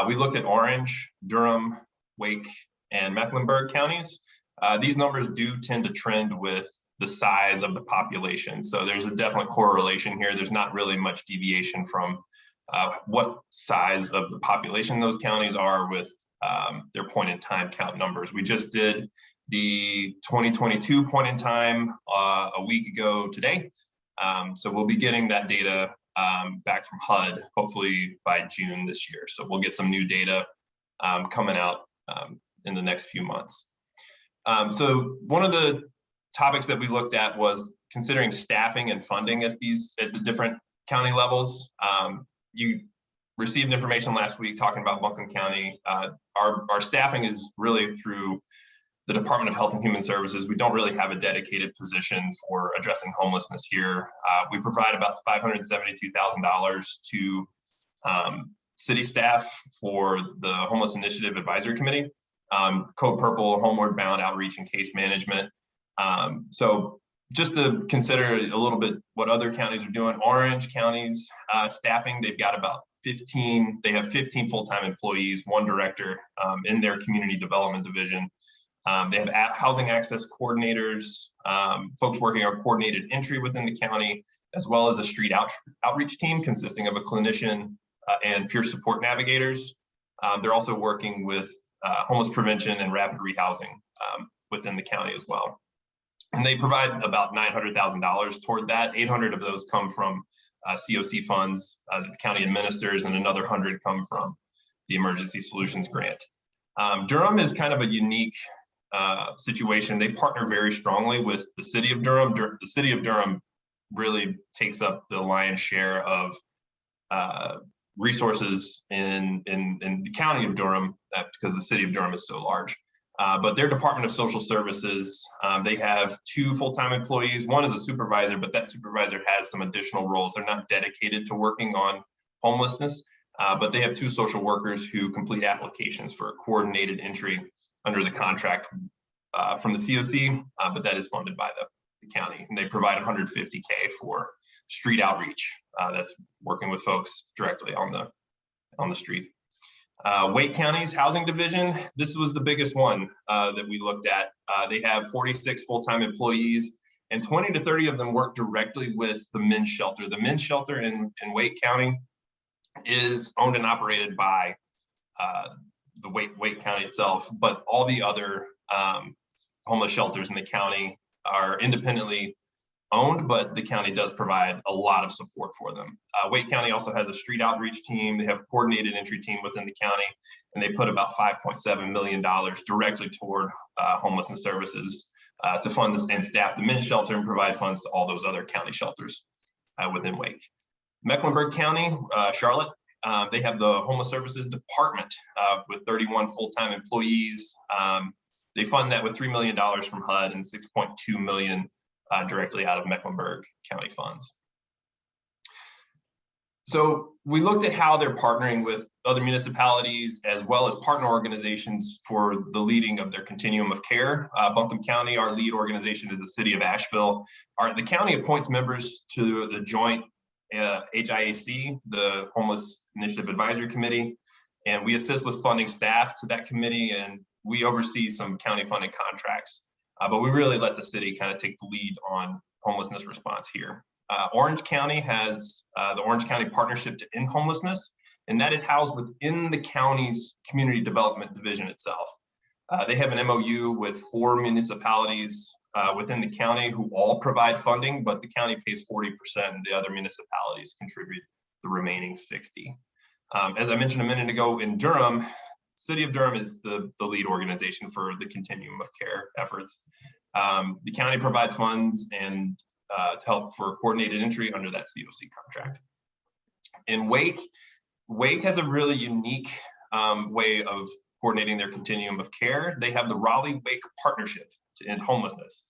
S7: We looked at Orange, Durham, Wake, and Mecklenburg counties. These numbers do tend to trend with the size of the population. So there's a definite correlation here. There's not really much deviation from what size of the population those counties are with their point in time count numbers. We just did the 2022 point in time a week ago today. So we'll be getting that data back from HUD, hopefully by June this year. So we'll get some new data coming out in the next few months. So one of the topics that we looked at was considering staffing and funding at the different county levels. You received information last week talking about Buncombe County. Our staffing is really through the Department of Health and Human Services. We don't really have a dedicated position for addressing homelessness here. We provide about $572,000 to city staff for the Homeless Initiative Advisory Committee, Code Purple, Homeward Bound Outreach and Case Management. So just to consider a little bit what other counties are doing, Orange County's staffing, they've got about 15, they have 15 full-time employees, one director in their community development division. They have housing access coordinators, folks working on coordinated entry within the county, as well as a street outreach team consisting of a clinician and peer support navigators. They're also working with homeless prevention and rapid rehousing within the county as well. And they provide about $900,000 toward that. 800 of those come from COC funds that the county administers, and another 100 come from the Emergency Solutions Grant. Durham is kind of a unique situation. They partner very strongly with the city of Durham. The city of Durham really takes up the lion's share of resources in the county of Durham, because the city of Durham is so large. But their Department of Social Services, they have 2 full-time employees. One is a supervisor, but that supervisor has some additional roles. They're not dedicated to working on homelessness, but they have 2 social workers who complete applications for coordinated entry under the contract from the COC, but that is funded by the county. And they provide $150K for street outreach. That's working with folks directly on the street. Wake County's housing division, this was the biggest one that we looked at. They have 46 full-time employees, and 20 to 30 of them work directly with the men's shelter. The men's shelter in Wake County is owned and operated by the Wake County itself, but all the other homeless shelters in the county are independently owned, but the county does provide a lot of support for them. Wake County also has a street outreach team. They have a coordinated entry team within the county, and they put about $5.7 million directly toward homelessness services to fund this and staff the men's shelter and provide funds to all those other county shelters within Wake. Mecklenburg County, Charlotte, they have the Homeless Services Department with 31 full-time employees. They fund that with $3 million from HUD and $6.2 million directly out of Mecklenburg County funds. So we looked at how they're partnering with other municipalities as well as partner organizations for the leading of their continuum of care. Buncombe County, our lead organization is the city of Asheville. The county appoints members to the joint HIAC, the Homeless Initiative Advisory Committee, and we assist with funding staff to that committee, and we oversee some county funded contracts. But we really let the city kind of take the lead on homelessness response here. Orange County has the Orange County Partnership to End Homelessness, and that is housed within the county's Community Development Division itself. They have an MOU with 4 municipalities within the county who all provide funding, but the county pays 40% and the other municipalities contribute the remaining 60%. As I mentioned a minute ago, in Durham, City of Durham is the lead organization for the Continuum of Care efforts. The county provides funds and to help for coordinated entry under that COC contract. In Wake has a really unique way of coordinating their continuum of care. They have the Raleigh-Wake Partnership to End Homelessness.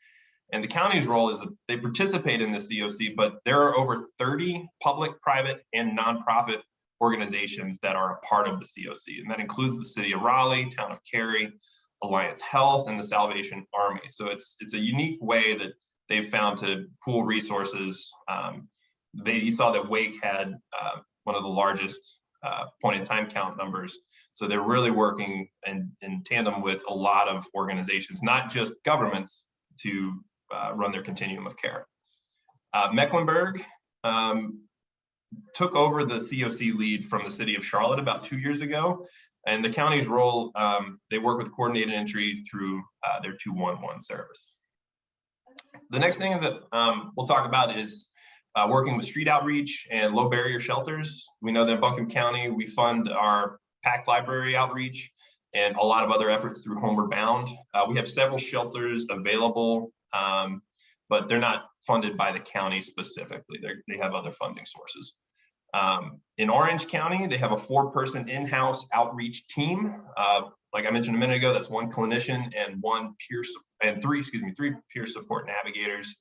S7: And the county's role is they participate in the COC, but there are over 30 public, private, and nonprofit organizations that are a part of the COC. And that includes the City of Raleigh, Town of Cary, Alliance Health, and the Salvation Army. So it's a unique way that they've found to pool resources. You saw that Wake had one of the largest point in time count numbers. So they're really working in tandem with a lot of organizations, not just governments, to run their continuum of care. Mecklenburg took over the COC lead from the city of Charlotte about 2 years ago. And the county's role, they work with coordinated entry through their 211 service. The next thing that we'll talk about is working with street outreach and low barrier shelters. We know that in Buncombe County, we fund our PAC library outreach and a lot of other efforts through Homeward Bound. We have several shelters available, but they're not funded by the county specifically. They have other funding sources. In Orange County, they have a 4-person in-house outreach team. Like I mentioned a minute ago, that's 1 clinician and 3 peer support navigators.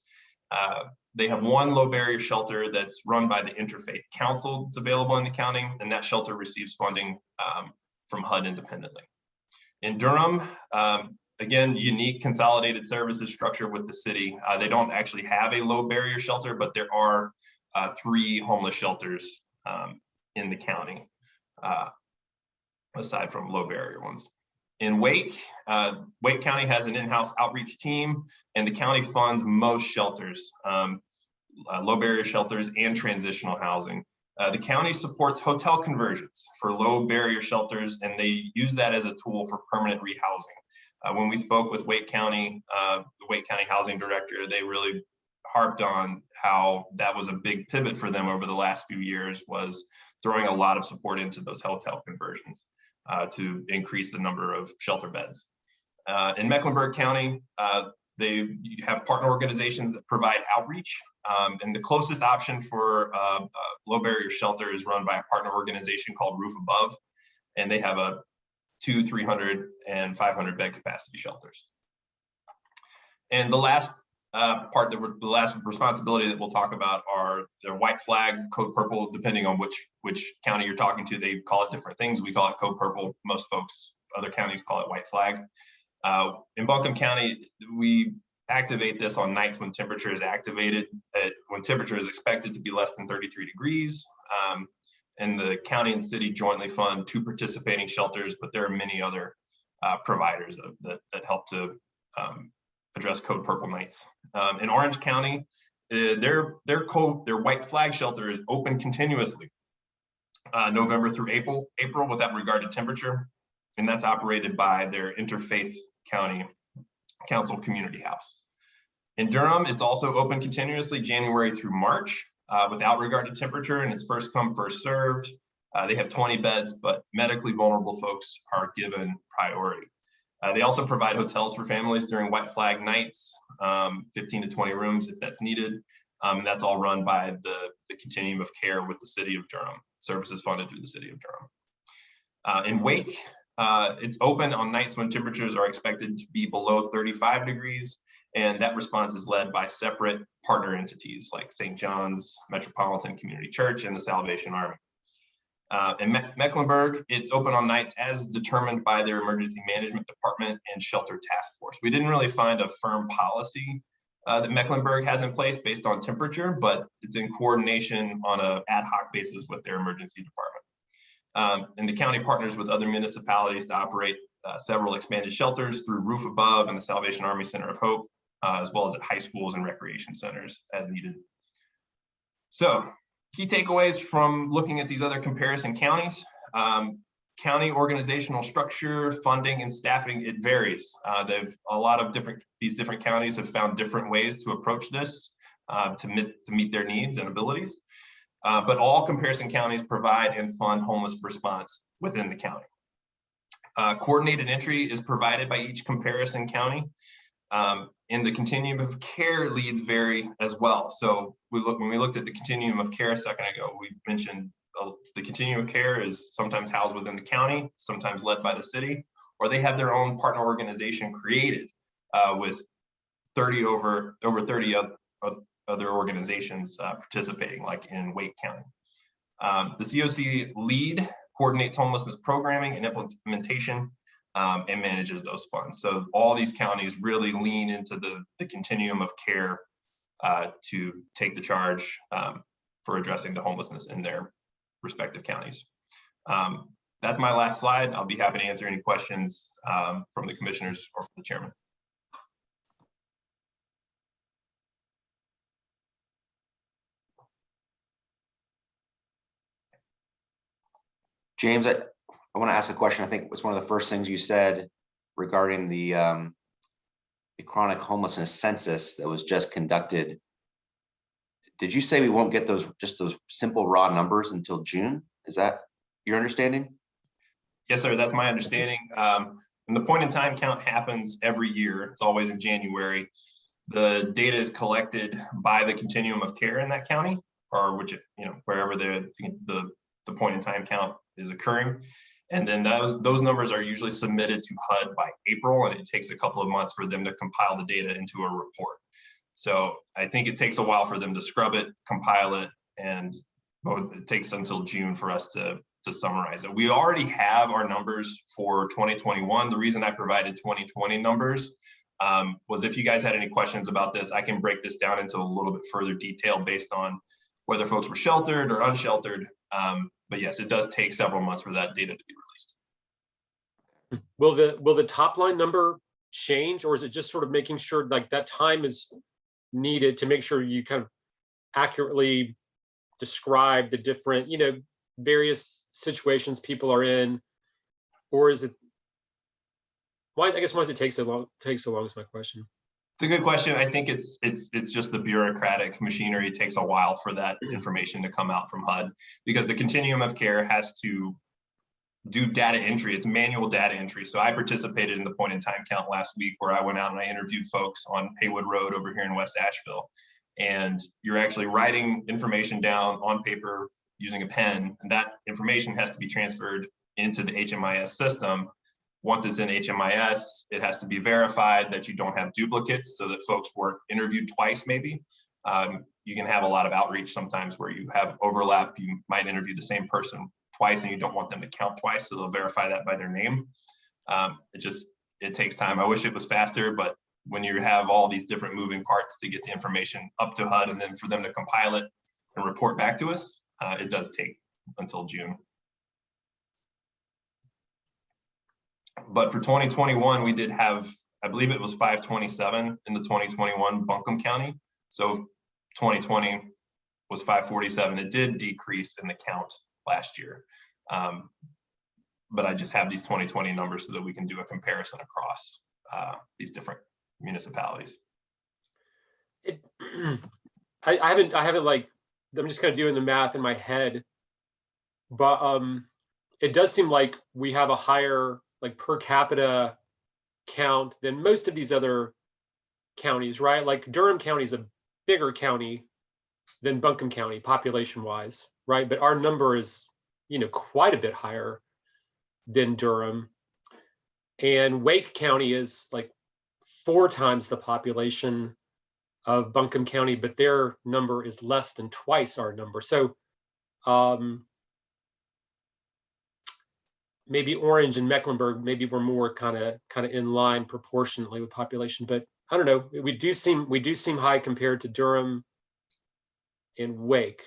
S7: They have 1 low barrier shelter that's run by the Interfaith Council that's available in the county, and that shelter receives funding from HUD independently. In Durham, again, unique consolidated services structure with the city. They don't actually have a low barrier shelter, but there are 3 homeless shelters in the county, aside from low barrier ones. In Wake, Wake County has an in-house outreach team, and the county funds most shelters, low barrier shelters and transitional housing. The county supports hotel conversions for low barrier shelters, and they use that as a tool for permanent rehousing. When we spoke with Wake County, the Wake County Housing Director, they really harped on how that was a big pivot for them over the last few years, was throwing a lot of support into those hotel conversions to increase the number of shelter beds. In Mecklenburg County, they have partner organizations that provide outreach, and the closest option for low barrier shelter is run by a partner organization called Roof Above, and they have a 200, 300, and 500 bed capacity shelters. And the last the last responsibility that we'll talk about are their white flag, code purple, depending on which county you're talking to, they call it different things. We call it code purple. Most folks, other counties call it white flag. In Buncombe County, we activate this on nights when temperature is activated, when temperature is expected to be less than 33 degrees. And the county and city jointly fund 2 participating shelters, but there are many other providers that help to address code purple nights. In Orange County, their white flag shelter is open continuously, November through April without regard to temperature, and that's operated by their Interfaith County Council Community House. In Durham, it's also open continuously January through March without regard to temperature, and it's first come, first served. They have 20 beds, but medically vulnerable folks are given priority. They also provide hotels for families during white flag nights, 15 to 20 rooms if that's needed. And that's all run by the Continuum of Care with the City of Durham, services funded through the City of Durham. In Wake, it's open on nights when temperatures are expected to be below 35 degrees, and that response is led by separate partner entities like St. John's Metropolitan Community Church and the Salvation Army. In Mecklenburg, it's open on nights as determined by their emergency management department and shelter task force. We didn't really find a firm policy that Mecklenburg has in place based on temperature, but it's in coordination on an ad hoc basis with their emergency department. And the county partners with other municipalities to operate several expanded shelters through Roof Above and the Salvation Army Center of Hope, as well as at high schools and recreation centers as needed. So, key takeaways from looking at these other comparison counties. County organizational structure, funding, and staffing, it varies. A lot of these different counties have found different ways to approach this to meet their needs and abilities. But all comparison counties provide and fund homeless response within the county. Coordinated entry is provided by each comparison county. And the Continuum of Care leads vary as well. So when we looked at the Continuum of Care a second ago, we mentioned the Continuum of Care is sometimes housed within the county, sometimes led by the city, or they have their own partner organization created with over 30 other organizations participating, like in Wake County. The COC lead coordinates homelessness programming and implementation and manages those funds. So all these counties really lean into the Continuum of Care to take the charge for addressing the homelessness in their respective counties. That's my last slide. I'll be happy to answer any questions from the commissioners or from the chairman.
S3: James, I want to ask a question. I think it was one of the first things you said regarding the chronic homelessness census that was just conducted. Did you say we won't get those simple raw numbers until June? Is that your understanding?
S7: Yes, sir. That's my understanding. And the point in time count happens every year. It's always in January. The data is collected by the Continuum of Care in that county, or wherever the point in time count is occurring. And then those numbers are usually submitted to HUD by April, and it takes a couple of months for them to compile the data into a report. So I think it takes a while for them to scrub it, compile it, and it takes until June for us to summarize it. We already have our numbers for 2021. The reason I provided 2020 numbers was if you guys had any questions about this, I can break this down into a little bit further detail based on whether folks were sheltered or unsheltered. But yes, it does take several months for that data to be released.
S1: Will the top line number change, or is it just sort of making sure like that time is needed to make sure you kind of accurately describe the different, various situations people are in, or is it? Why does it take so long? Is my question.
S7: It's a good question. I think it's just the bureaucratic machinery. It takes a while for that information to come out from HUD because the Continuum of Care has to do data entry. It's manual data entry. So I participated in the point in time count last week where I went out and I interviewed folks on Haywood Road over here in West Asheville. And you're actually writing information down on paper using a pen, and that information has to be transferred into the HMIS system. Once it's in HMIS, it has to be verified that you don't have duplicates so that folks were interviewed twice maybe. You can have a lot of outreach sometimes where you have overlap. You might interview the same person twice and you don't want them to count twice, so they'll verify that by their name. It takes time. I wish it was faster, but when you have all these different moving parts to get the information up to HUD and then for them to compile it and report back to us, it does take until June. But for 2021, we did have, I believe it was 527 in the 2021 Buncombe County. So 2020 was 547. It did decrease in the count last year. But I just have these 2020 numbers so that we can do a comparison across these different municipalities.
S1: I haven't like, I'm just kind of doing the math in my head, but it does seem like we have a higher like per capita count than most of these other counties, right? Like Durham County is a bigger county than Buncombe County population wise, right? But our number is, quite a bit higher than Durham. And Wake County is like 4 times the population of Buncombe County, but their number is less than twice our number. So maybe Orange and Mecklenburg, maybe we're more kind of in line proportionately with population, but I don't know. We do seem high compared to Durham and Wake.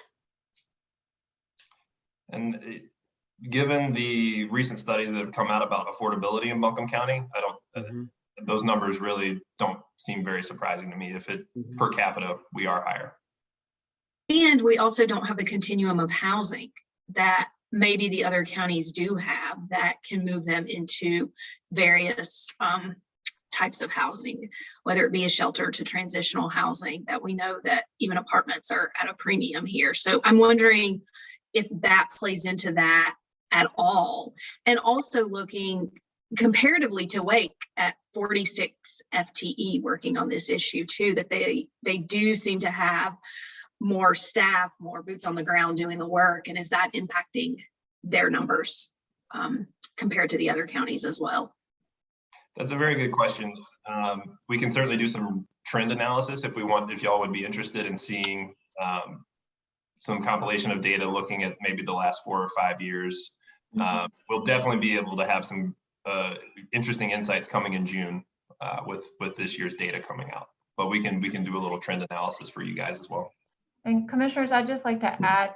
S7: And given the recent studies that have come out about affordability in Buncombe County, I don't, those numbers really don't seem very surprising to me. If it per capita, we are higher.
S4: And we also don't have the continuum of housing that maybe the other counties do have that can move them into various types of housing, whether it be a shelter to transitional housing, that we know that even apartments are at a premium here. So I'm wondering if that plays into that at all. And also looking comparatively to Wake at 46 FTE working on this issue too, that they do seem to have more staff, more boots on the ground doing the work. And is that impacting their numbers compared to the other counties as well?
S7: That's a very good question. We can certainly do some trend analysis if y'all would be interested in seeing some compilation of data looking at maybe the last 4 or 5 years. We'll definitely be able to have some interesting insights coming in June with this year's data coming out. But we can do a little trend analysis for you guys as well.
S8: And commissioners, I'd just like to add,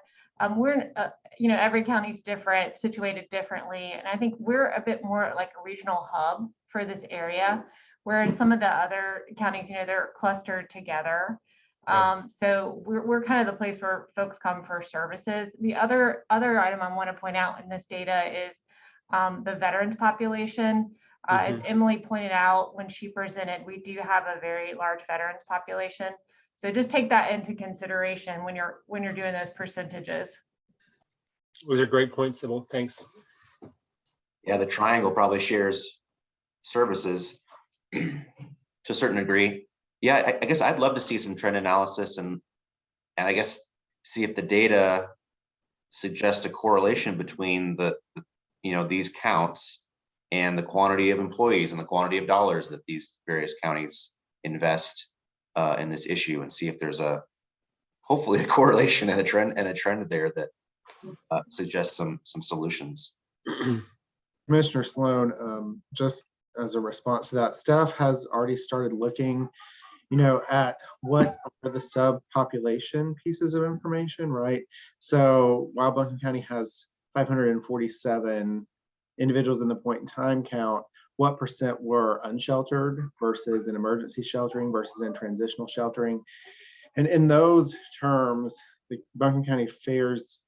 S8: we're, every county's different, situated differently. And I think we're a bit more like a regional hub for this area, whereas some of the other counties, they're clustered together. So we're kind of the place where folks come for services. The other item I want to point out in this data is the veterans population. As Emily pointed out when she presented, we do have a very large veterans population. So just take that into consideration when you're doing those percentages.
S1: Those are great points, Sybil. Thanks.
S3: Yeah, the triangle probably shares services to a certain degree. Yeah, I guess I'd love to see some trend analysis and I guess see if the data suggests a correlation between these counts and the quantity of employees and the quantity of dollars that these various counties invest in this issue, and see if there's hopefully a correlation and a trend there that suggests some solutions.
S2: Commissioner Sloan, just as a response to that, staff has already started looking, at what are the subpopulation pieces of information, right? So while Buncombe County has 547 individuals in the point in time count, what % were unsheltered versus in emergency sheltering versus in transitional sheltering? And in those terms, the Buncombe County fares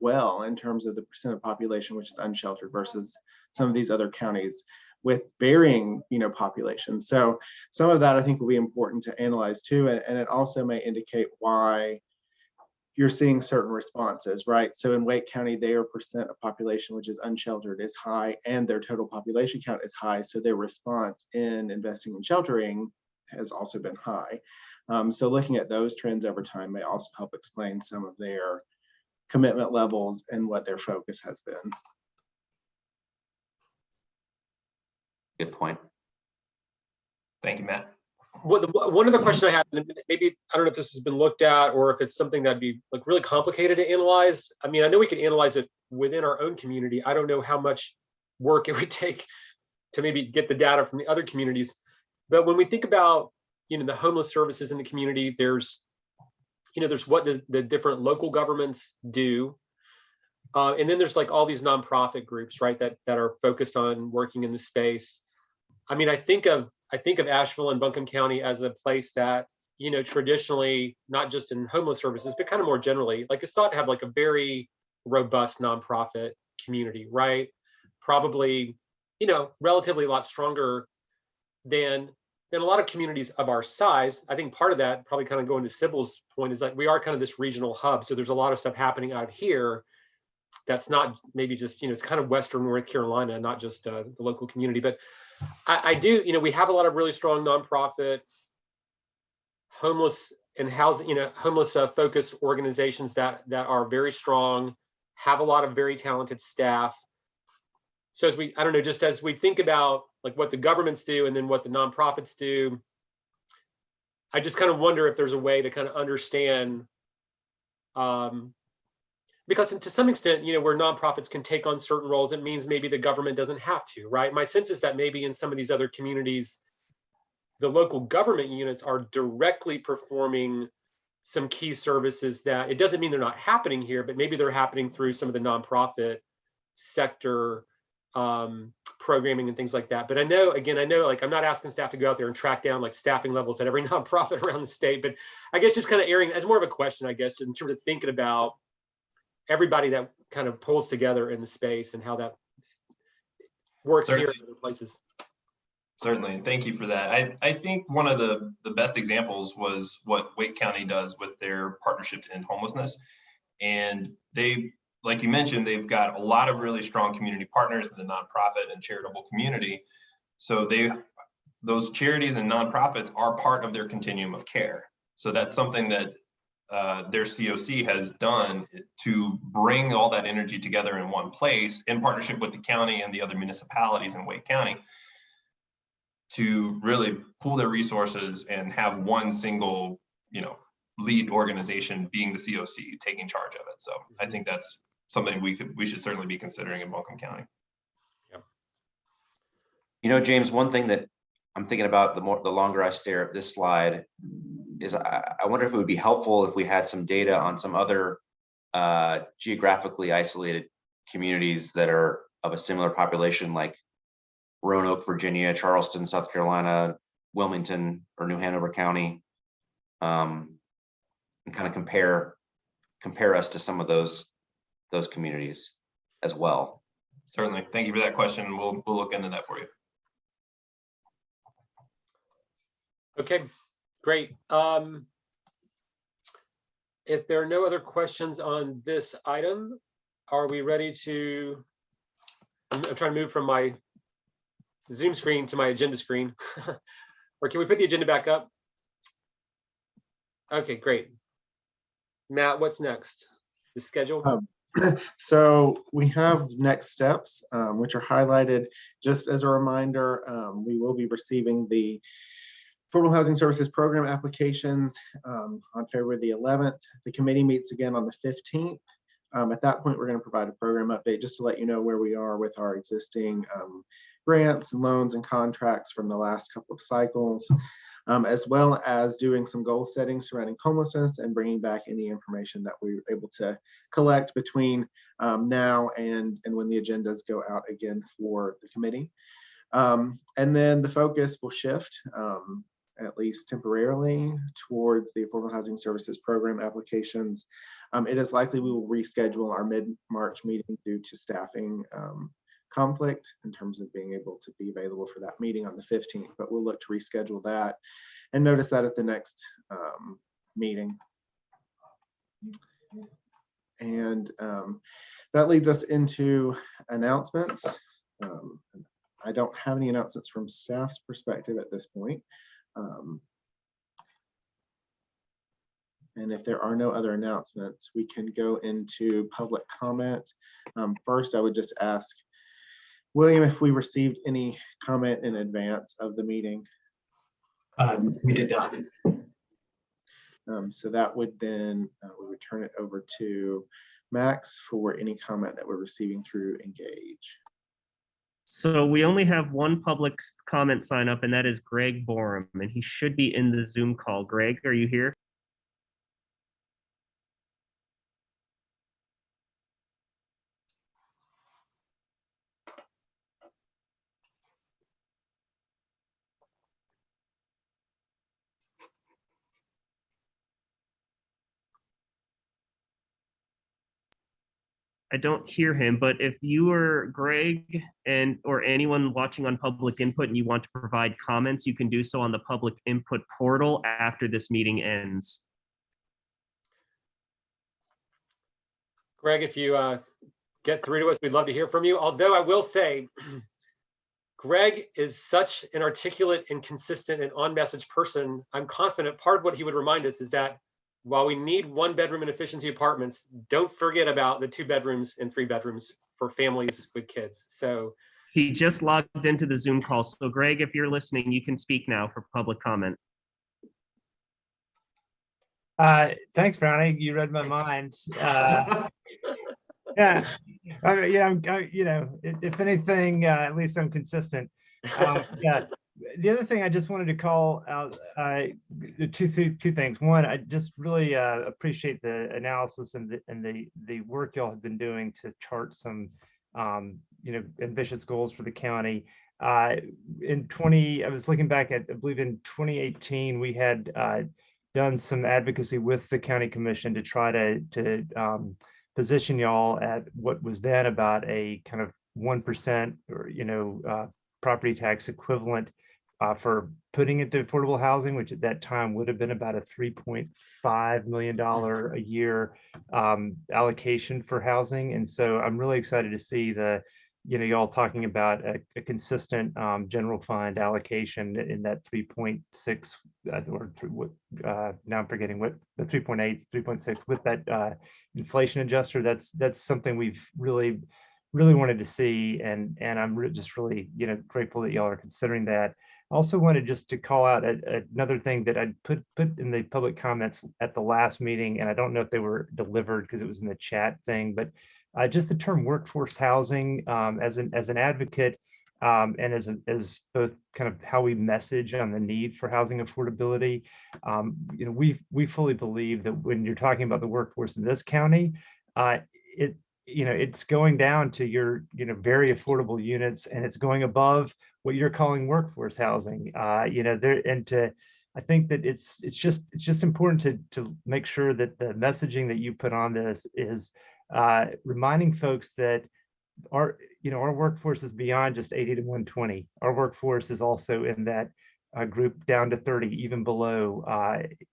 S2: well in terms of the % of population which is unsheltered versus some of these other counties with varying, populations. So some of that I think will be important to analyze too, and it also may indicate why you're seeing certain responses, right? So in Wake County, their % of population which is unsheltered is high, and their total population count is high. So their response in investing in sheltering has also been high. So looking at those trends over time may also help explain some of their commitment levels and what their focus has been.
S3: Good point.
S7: Thank you, Matt.
S1: One other question I have, and maybe I don't know if this has been looked at or if it's something that'd be like really complicated to analyze. I mean, I know we can analyze it within our own community. I don't know how much work it would take to maybe get the data from the other communities. But when we think about, the homeless services in the community, there's what the different local governments do. And then there's like all these nonprofit groups, right, that are focused on working in the space. I mean, I think of Asheville and Buncombe County as a place that, traditionally, not just in homeless services, but kind of more generally, like it's thought to have like a very robust nonprofit community, right? Probably, relatively a lot stronger than a lot of communities of our size. I think part of that, probably kind of going to Sybil's point, is that we are kind of this regional hub. So there's a lot of stuff happening out here that's not maybe just, it's kind of Western North Carolina, not just the local community. But I do, we have a lot of really strong nonprofit, homeless and housing, homeless focused organizations that are very strong, have a lot of very talented staff. So as I don't know, just as we think about like what the governments do and then what the nonprofits do, I just kind of wonder if there's a way to kind of understand, because to some extent, where nonprofits can take on certain roles, it means maybe the government doesn't have to, right? My sense is that maybe in some of these other communities, the local government units are directly performing some key services that it doesn't mean they're not happening here, but maybe they're happening through some of the nonprofit sector programming and things like that. But I know, like, I'm not asking staff to go out there and track down like staffing levels at every nonprofit around the state, but I guess just kind of airing as more of a question, I guess, in terms of thinking about everybody that kind of pulls together in the space and how that works here in other places.
S7: Certainly, and thank you for that. I think one of the best examples was what Wake County does with their partnership to end homelessness. And they, like you mentioned, they've got a lot of really strong community partners in the nonprofit and charitable community. So those charities and nonprofits are part of their continuum of care. So that's something that their COC has done to bring all that energy together in one place in partnership with the county and the other municipalities in Wake County, to really pool their resources and have one single, lead organization being the COC taking charge of it. So I think that's something we should certainly be considering in Buncombe County.
S3: James, one thing that I'm thinking about the longer I stare at this slide is I wonder if it would be helpful if we had some data on some other geographically isolated communities that are of a similar population, like Roanoke, Virginia, Charleston, South Carolina, Wilmington, or New Hanover County, and kind of compare us to some of those communities as well.
S7: Certainly, thank you for that question. We'll look into that for you.
S1: Okay, great. If there are no other questions on this item, are we ready to? I'm trying to move from my Zoom screen to my agenda screen. Or can we put the agenda back up? Okay, great. Matt, what's next? The schedule?
S2: So we have next steps, which are highlighted. Just as a reminder, we will be receiving the Affordable Housing Services Program applications on February the 11th. The committee meets again on the 15th. At that point, we're going to provide a program update just to let you know where we are with our existing grants and loans and contracts from the last couple of cycles, as well as doing some goal setting surrounding homelessness and bringing back any information that we were able to collect between now and when the agendas go out again for the committee. And then the focus will shift, at least temporarily, towards the Affordable Housing Services Program applications. It is likely we will reschedule our mid-March meeting due to staffing conflict in terms of being able to be available for that meeting on the 15th, but we'll look to reschedule that and notice that at the next meeting. And that leads us into announcements. I don't have any announcements from staff's perspective at this point. And if there are no other announcements, we can go into public comment. First, I would just ask William if we received any comment in advance of the meeting.
S9: We did not.
S2: So that would then, we would turn it over to Max for any comment that we're receiving through Engage.
S9: So we only have one public comment sign up, and that is Greg Borum, and he should be in the Zoom call. Greg, are you here? I don't hear him, but if you are Greg or anyone watching on public input and you want to provide comments, you can do so on the public input portal after this meeting ends.
S1: Greg, if you get through to us, we'd love to hear from you. Although I will say, Greg is such an articulate and consistent and on-message person. I'm confident part of what he would remind us is that while we need 1-bedroom and efficiency apartments, don't forget about the 2 bedrooms and 3 bedrooms for families with kids. So
S9: He just logged into the Zoom call. So Greg, if you're listening, you can speak now for public comment.
S10: Thanks, Brownie. You read my mind. Yeah, if anything, at least I'm consistent. Yeah. The other thing I just wanted to call out, two things. One, I just really appreciate the analysis and the work y'all have been doing to chart some, ambitious goals for the county. I was looking back at, I believe in 2018, we had done some advocacy with the county commission to try to position y'all at what was then about a kind of 1% or property tax equivalent for putting it to affordable housing, which at that time would have been about a $3.5 million a year allocation for housing. And so I'm really excited to see y'all talking about a consistent general fund allocation in that 3.6 now I'm forgetting what the 3.8, 3.6 with that inflation adjuster. That's something we've really wanted to see, and I'm just really grateful that y'all are considering that. I also wanted just to call out another thing that I put in the public comments at the last meeting, and I don't know if they were delivered because it was in the chat thing, but just the term workforce housing as an advocate and as both kind of how we message on the need for housing affordability. We fully believe that when you're talking about the workforce in this county, it's going down to your very affordable units, and it's going above what you're calling workforce housing. I think that it's just important to make sure that the messaging that you put on this is reminding folks that our workforce is beyond just 80 to 120. Our workforce is also in that group down to 30, even below,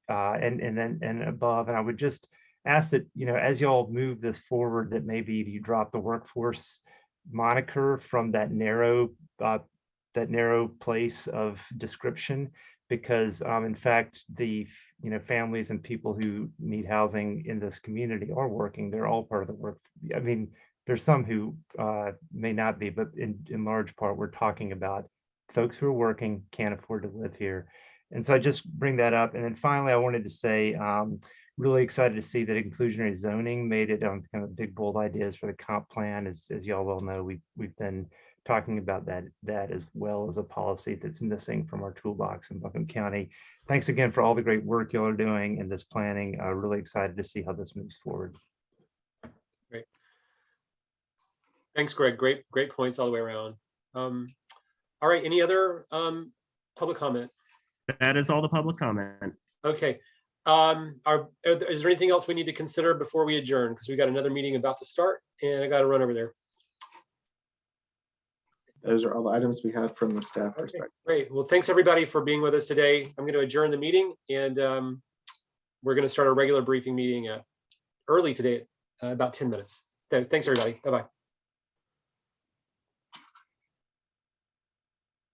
S10: and above. And I would just ask that, as y'all move this forward, that maybe you drop the workforce moniker from that narrow place of description, because in fact, the families and people who need housing in this community are working. They're all part of the work. I mean, there's some who may not be, but in large part, we're talking about folks who are working, can't afford to live here. And so I just bring that up. And then finally, I wanted to say, really excited to see that inclusionary zoning made it on kind of big, bold ideas for the comp plan. As y'all well know, we've been talking about that as well as a policy that's missing from our toolbox in Buncombe County. Thanks again for all the great work y'all are doing in this planning. Really excited to see how this moves forward.
S1: Great. Thanks, Greg. Great points all the way around. All right, any other public comment?
S9: That is all the public comment.
S1: Okay. Is there anything else we need to consider before we adjourn? Because we got another meeting about to start and I got to run over there.
S2: Those are all the items we had from the staff
S1: Okay,
S2: perspective.
S1: great. Well, thanks everybody for being with us today. I'm going to adjourn the meeting, and we're going to start our regular briefing meeting early today, about 10 minutes. So thanks everybody. Bye-bye.